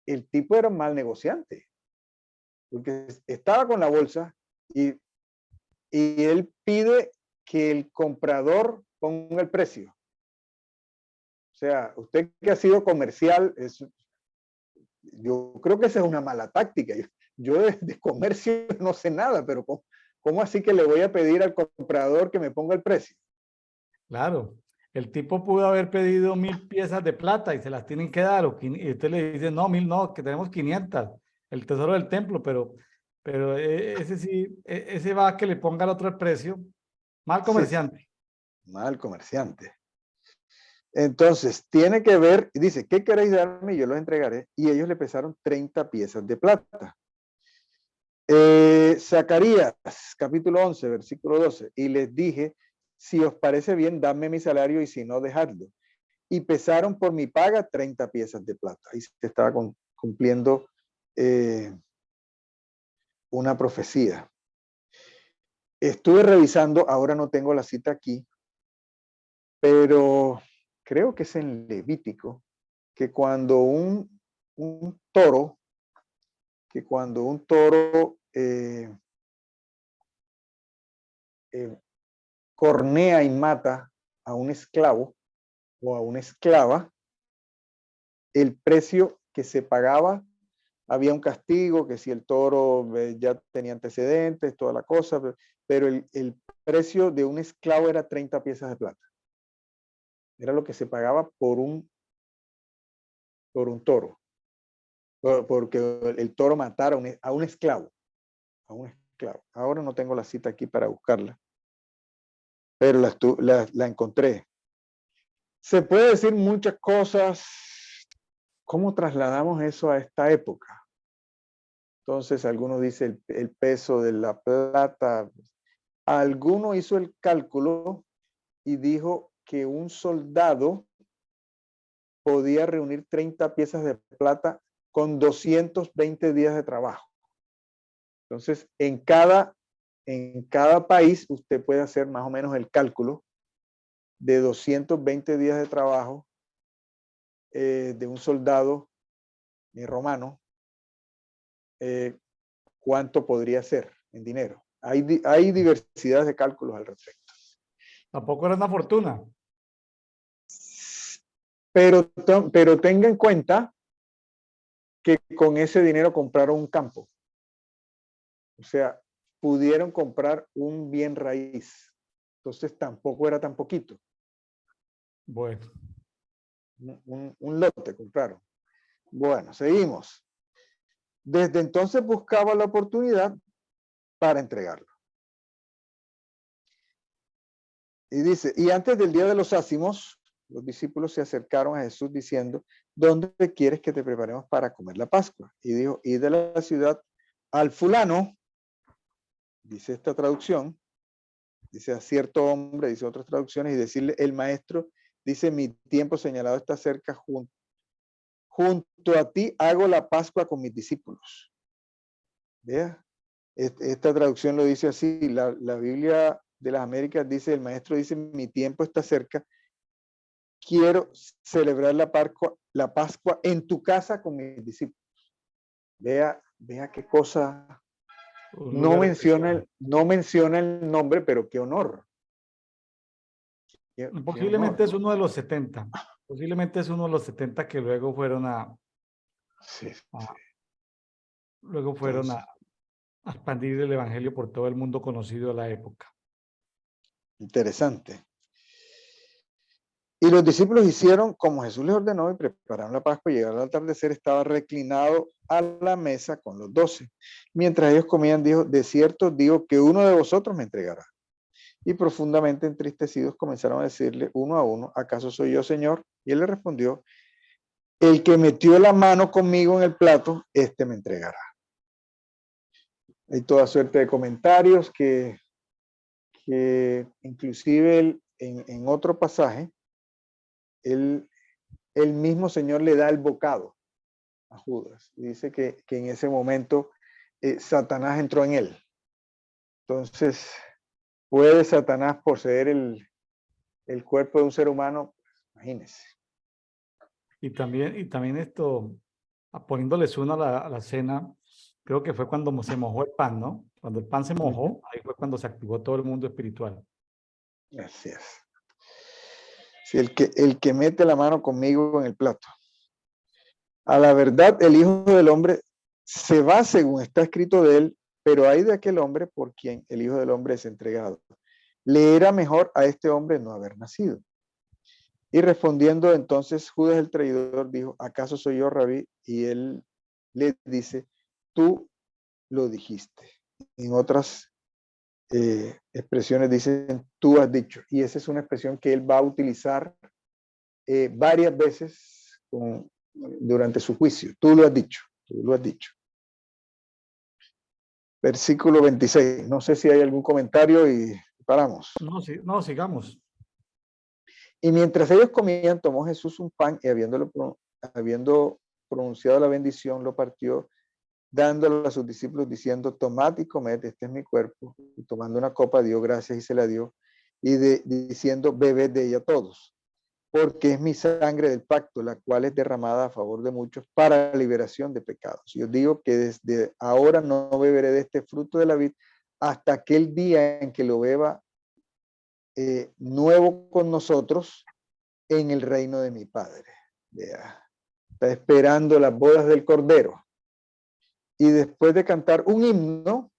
el tipo era un mal negociante, porque estaba con la bolsa y él pide que el comprador ponga el precio. O sea, usted que ha sido comercial, yo creo que esa es una mala táctica. Yo de comercio no sé nada, pero ¿cómo así que le voy a pedir al comprador que me ponga el precio? Claro, el tipo pudo haber pedido 1000 piezas de plata y se las tienen que dar, y usted le dice, no, 1000 no, que tenemos 500, el tesoro del templo, pero ese sí, ese va a que le ponga el otro el precio. Mal comerciante. Sí, mal comerciante. Entonces, tiene que ver, dice, ¿qué queréis darme? Y yo los entregaré. Y ellos le pesaron 30 piezas de plata. Zacarías, capítulo 11, versículo 12. Y les dije, si os parece bien, dadme mi salario y si no, dejadlo. Y pesaron por mi paga 30 piezas de plata. Ahí se estaba cumpliendo una profecía. Estuve revisando, ahora no tengo la cita aquí, pero creo que es en Levítico, que cuando un toro, cornea y mata a un esclavo o a una esclava, el precio que se pagaba, había un castigo, que si el toro ya tenía antecedentes, toda la cosa, pero el precio de un esclavo era 30 piezas de plata. Era lo que se pagaba por un toro. Porque el toro matara a un esclavo. Ahora no tengo la cita aquí para buscarla, pero la encontré. Se puede decir muchas cosas. ¿Cómo trasladamos eso a esta época? Entonces, algunos dicen el peso de la plata. Alguno hizo el cálculo y dijo que un soldado podía reunir 30 piezas de plata con 220 días de trabajo. Entonces, en cada país usted puede hacer más o menos el cálculo de 220 días de trabajo de un soldado romano, cuánto podría ser en dinero. Hay diversidad de cálculos al respecto. Tampoco era una fortuna. Pero tenga en cuenta que con ese dinero compraron un campo. O sea, pudieron comprar un bien raíz. Entonces tampoco era tan poquito. Bueno, Un lote compraron. Bueno, seguimos. Desde entonces buscaba la oportunidad para entregarlo. Y dice, y antes del día de los ácimos, los discípulos se acercaron a Jesús diciendo, ¿dónde quieres que te preparemos para comer la Pascua? Y dijo, id de la ciudad al fulano, dice esta traducción, dice a cierto hombre, dice otras traducciones, y decirle, el maestro dice, mi tiempo señalado está cerca, junto a ti hago la Pascua con mis discípulos. Vea, esta traducción lo dice así, la Biblia de las Américas dice, el maestro dice, mi tiempo está cerca, quiero celebrar la Pascua en tu casa con mis discípulos. Vea qué cosa, un lugar especial. no menciona el nombre, pero qué honor. Qué Posiblemente es honor. uno de los 70. Posiblemente es uno de los 70 que luego fueron Sí, luego fueron entonces, a expandir el evangelio por todo el mundo conocido de la época. interesante. Y los discípulos hicieron como Jesús les ordenó y prepararon la Pascua. Llegado al atardecer, estaba reclinado a la mesa con los 12. Mientras ellos comían, dijo, de cierto digo que uno de vosotros me entregará. Y profundamente entristecidos comenzaron a decirle uno a uno, ¿acaso soy yo, Señor? Y él le respondió, el que metió la mano conmigo en el plato, este me entregará. Hay toda suerte de comentarios que inclusive en otro pasaje, el mismo Señor le da el bocado a Judas. Dice que en ese momento Satanás entró en él. Entonces, ¿puede Satanás poseer el cuerpo de un ser humano? Imagínense. Y también esto, poniéndoles uno a la cena, creo que fue cuando se mojó el pan, ¿no? Cuando el pan se mojó, ahí fue cuando se activó todo el mundo espiritual. Así es. Sí, el que mete la mano conmigo en el plato. A la verdad, el Hijo del Hombre se va según está escrito de él, pero hay de aquel hombre por quien el Hijo del Hombre es entregado. Le era mejor a este hombre no haber nacido. Y respondiendo entonces Judas el traidor dijo, ¿acaso soy yo, Rabí? Y él le dice, tú lo dijiste. En otras expresiones dicen, tú has dicho. Y esa es una expresión que él va a utilizar varias veces durante su juicio. Tú lo has dicho, tú lo has dicho. Versículo 26. No sé si hay algún comentario y paramos. No, sigamos. Y mientras ellos comían, tomó Jesús un pan y habiendo pronunciado la bendición, lo partió, dándolo a sus discípulos, diciendo, tomad y comed, este es mi cuerpo. Y tomando una copa, dio gracias y se la dio, y diciendo, bebed de ella todos, porque es mi sangre del pacto, la cual es derramada a favor de muchos para la liberación de pecados. Y os digo que desde ahora no beberé de este fruto de la vid hasta aquel día en que lo beba nuevo con nosotros en el reino de mi Padre. Vea, está esperando las bodas del Cordero. Y después de cantar un himno,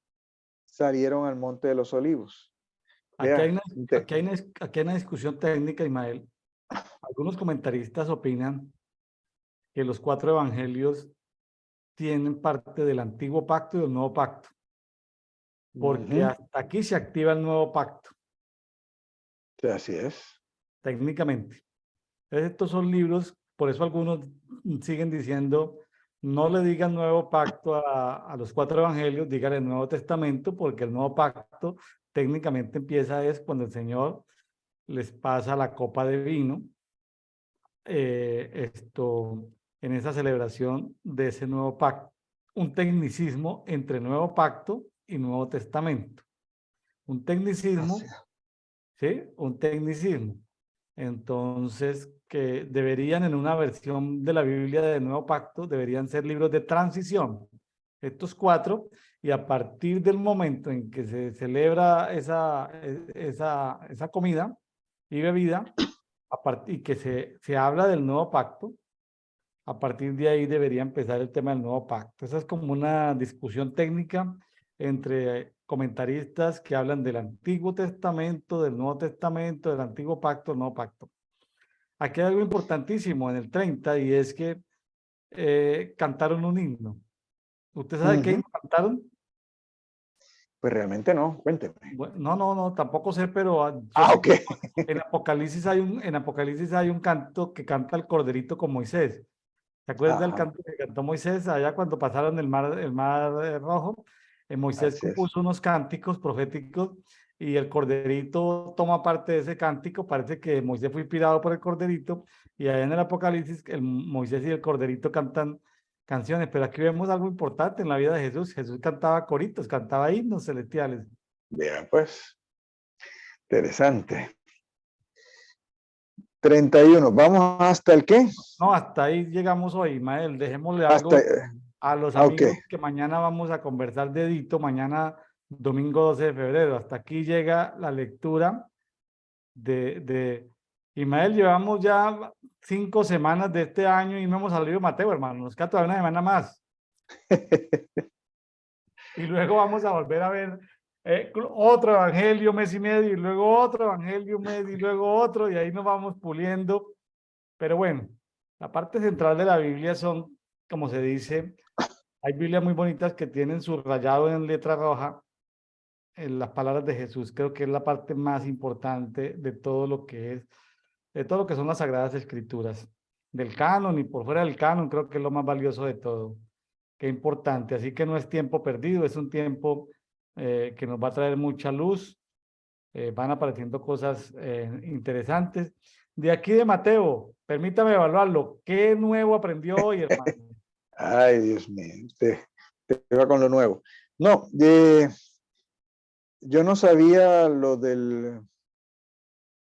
salieron al Monte de los Olivos. Aquí hay Vea, aquí hay una discusión técnica, Ismael. Algunos comentaristas opinan que los 4 evangelios tienen parte del antiguo pacto y del nuevo pacto, porque hasta aquí se activa el nuevo pacto. Así es. Técnicamente. Entonces, estos son libros, por eso algunos siguen diciendo, no le digan nuevo pacto a los 4 evangelios, díganle el Nuevo Testamento, porque el nuevo pacto técnicamente empieza es cuando el Señor les pasa la copa de vino, en esa celebración de ese nuevo pacto. Un tecnicismo entre nuevo pacto y Nuevo Testamento. Un tecnicismo, ¿sí? Un tecnicismo. Entonces, que deberían en una versión de la Biblia del Nuevo Pacto, deberían ser libros de transición. Estos 4, y a partir del momento en que se celebra esa comida y bebida, y que se habla del Nuevo Pacto, a partir de ahí debería empezar el tema del Nuevo Pacto. Esa es como una discusión técnica entre comentaristas que hablan del Antiguo Testamento, del Nuevo Testamento, del Antiguo Pacto, del Nuevo Pacto. aquí hay algo importantísimo en el 30 y es que cantaron un himno. ¿Usted sabe qué Ujú. himno cantaron? Pues realmente no, cuénteme. No, tampoco sé, pero yo Ah, sé ok. que en Apocalipsis hay un canto que canta el Corderito con Moisés. ¿Se acuerda del Ajá, canto que cantó Moisés allá cuando pasaron el mar Rojo? Moisés así es. compuso unos cánticos proféticos y el Corderito toma parte de ese cántico. Parece que Moisés fue inspirado por el Corderito y allá en el Apocalipsis Moisés y el Corderito cantan canciones, pero aquí vemos algo importante en la vida de Jesús. Jesús cantaba coritos, cantaba himnos celestiales. Vean, pues, interesante. 31. ¿Vamos hasta el qué? No, hasta ahí llegamos hoy, Ismael. Dejémosle Hasta, algo a los ok. amigos que mañana vamos a conversar de Edito, mañana domingo 12 de febrero. Hasta aquí llega la lectura de Ismael. Llevamos ya 5 semanas de este año y no hemos salido de Mateo, hermano. Nos queda todavía una semana más. Y luego vamos a volver a ver otro evangelio, mes y medio, y luego otro evangelio, un mes, y luego otro, y ahí nos vamos puliendo. Pero bueno, la parte central de la Biblia son, como se dice, hay Biblias muy bonitas que tienen subrayado en letra roja en las palabras de Jesús. Creo que es la parte más importante de todo lo que es, de todo lo que son las Sagradas Escrituras. Del canon y por fuera del canon, creo que es lo más valioso de todo. Qué importante. Así que no es tiempo perdido, es un tiempo que nos va a traer mucha luz. Van apareciendo cosas interesantes. De aquí de Mateo, permítame evaluarlo. ¿Qué nuevo aprendió hoy, hermano? Ay, Dios mío, te va con lo nuevo. No, yo no sabía lo del,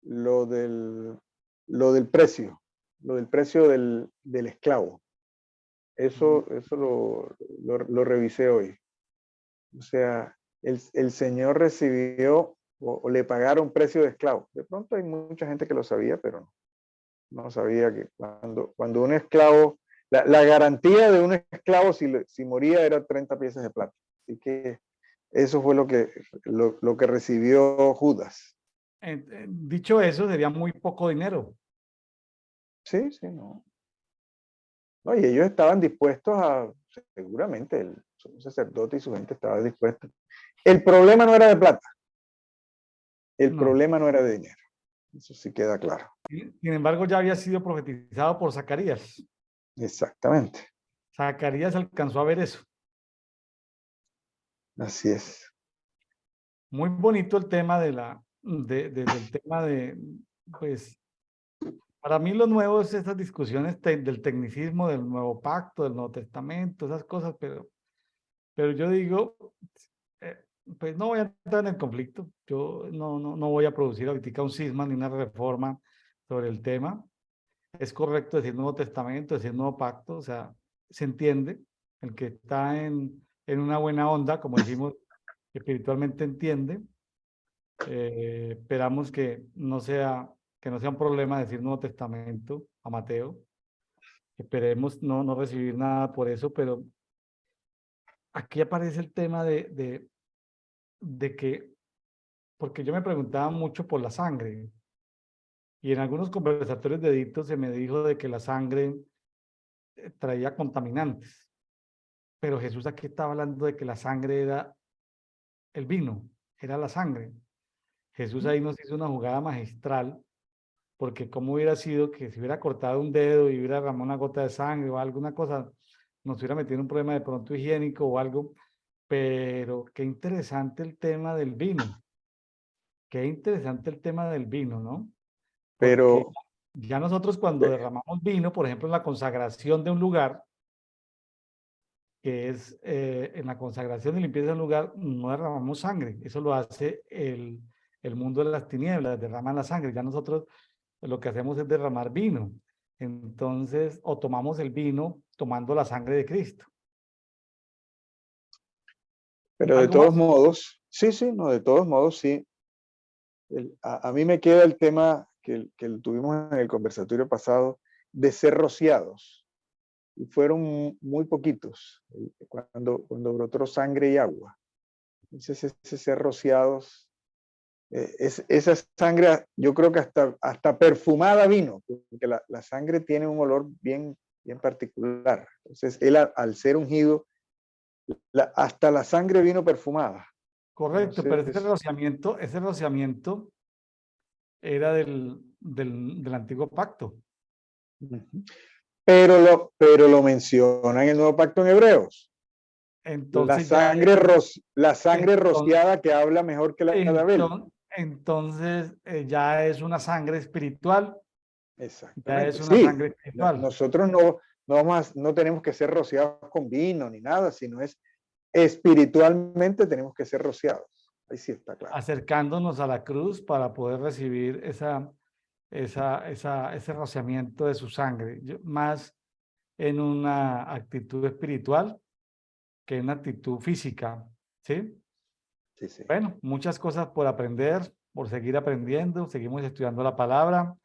lo del precio del esclavo. Eso lo revisé hoy. O sea, el Señor recibió o le pagaron precio de esclavo. De pronto hay mucha gente que lo sabía, pero no sabía que cuando un esclavo, la garantía de un esclavo si moría era 30 piezas de plata. Así que eso fue lo que recibió Judas. Dicho eso, sería muy poco dinero. Sí, sí, no. No, y ellos estaban dispuestos seguramente, el sumo sacerdote y su gente estaba dispuesta. El problema no era de plata, el No. problema no era de dinero. Eso sí queda claro. Sin embargo, ya había sido profetizado por Zacarías. Exactamente. Zacarías alcanzó a ver eso. Así es. Muy bonito el tema del tema pues, para mí lo nuevo es esas discusiones del tecnicismo, del nuevo pacto, del Nuevo Testamento, esas cosas, pero yo digo, eh, pues no voy a entrar en el conflicto. Yo no voy a producir ahorita un cisma ni una reforma sobre el tema. Es correcto decir Nuevo Testamento, decir Nuevo Pacto, o sea, se entiende. El que está en una buena onda, como decimos, espiritualmente entiende. Esperamos que no sea un problema decir Nuevo Testamento a Mateo. Esperemos no recibir nada por eso, pero aquí aparece el tema de que, porque yo me preguntaba mucho por la sangre, y en algunos conversatorios de edicto se me dijo de que la sangre traía contaminantes, pero Jesús aquí estaba hablando de que la sangre era el vino, era la sangre. Jesús ahí nos hizo una jugada magistral, porque cómo hubiera sido que si hubiera cortado un dedo y hubiera derramado una gota de sangre o alguna cosa, nos hubiera metido en un problema de pronto higiénico o algo, pero qué interesante el tema del vino, qué interesante el tema del vino, ¿no? Porque Pero, ya nosotros cuando eh, derramamos vino, por ejemplo, en la consagración de un lugar, que es en la consagración y limpieza de un lugar, no derramamos sangre, eso lo hace el mundo de las tinieblas, derraman la sangre, ya nosotros lo que hacemos es derramar vino, entonces, o tomamos el vino tomando la sangre de Cristo. pero de ¿Algo todos más? modos, sí, no, de todos modos, sí. A mí me queda el tema que tuvimos en el conversatorio pasado de ser rociados. Y fueron muy poquitos cuando brotó sangre y agua. Entonces, ese ser rociados esa sangre, yo creo que hasta perfumada vino, porque la sangre tiene un olor bien particular. Entonces, él al ser ungido, hasta la sangre vino perfumada. Correcto, pero Entonces, ese rociamiento era del antiguo pacto. pero lo menciona en el nuevo pacto en Hebreos. Entonces La sangre entonces, rociada que habla mejor que la de Abel. entonces ya es una sangre espiritual. Ya es Exactamente, una sí. sangre espiritual. Nosotros no tenemos que ser rociados con vino ni nada, sino es espiritualmente tenemos que ser rociados. Ahí sí está claro. Acercándonos a la cruz para poder recibir ese rociamiento de su sangre. Más en una actitud espiritual que en una actitud física. ¿Sí? Sí, sí. Bueno, muchas cosas por aprender, por seguir aprendiendo. Seguimos estudiando la palabra.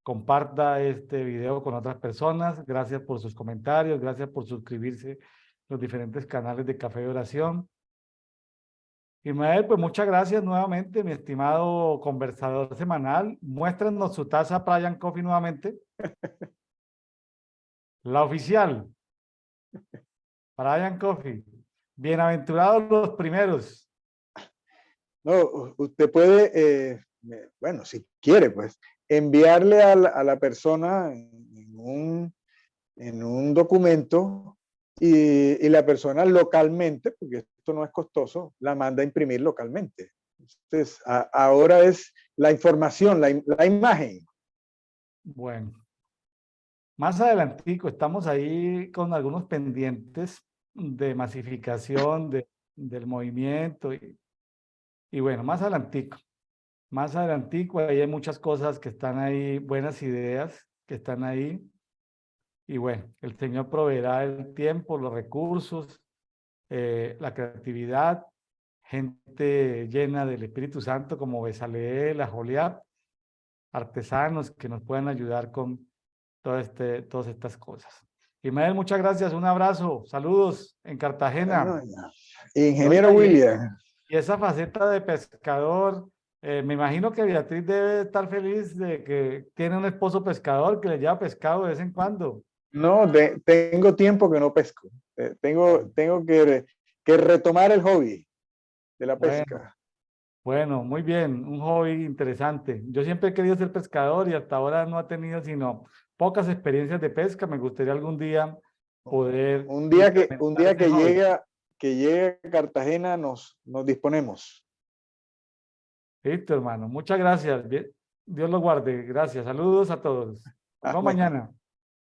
Comparta este video con otras personas. Gracias por sus comentarios. Gracias por suscribirse a los diferentes canales de Café de Oración. Ismael, pues muchas gracias nuevamente, mi estimado conversador semanal. Muéstrenos su taza Brian Coffee nuevamente. La oficial. Brian Coffee. Bienaventurados los primeros. No, usted puede, bueno, si quiere, pues, enviarle a la persona en un documento y la persona localmente, porque esto no es costoso, la manda a imprimir localmente. Entonces, ahora es la información, la imagen. Bueno, más adelantico estamos ahí con algunos pendientes de masificación del movimiento y bueno, más adelantico. Más adelantico, ahí hay muchas cosas que están ahí, buenas ideas que están ahí. Y bueno, el Señor proveerá el tiempo, los recursos, la creatividad, gente llena del Espíritu Santo como Besaleel, Aholiab, artesanos que nos puedan ayudar con todas estas cosas. Ismael, muchas gracias, un abrazo, saludos en Cartagena. Ingeniero Oiga, William. y esa faceta de pescador, me imagino que Beatriz debe estar feliz de que tiene un esposo pescador que le lleva pescado de vez en cuando. No, tengo tiempo que no pesco. Tengo que retomar el hobby de la Bueno, pesca. bueno, muy bien, un hobby interesante. Yo siempre he querido ser pescador y hasta ahora no he tenido sino pocas experiencias de pesca. Me gustaría algún día poder Un implementar día ese hobby. que llegue a Cartagena nos disponemos. Listo, hermano. Muchas gracias. Dios lo guarde. Gracias. Saludos a todos. Nos vemos Amén. mañana.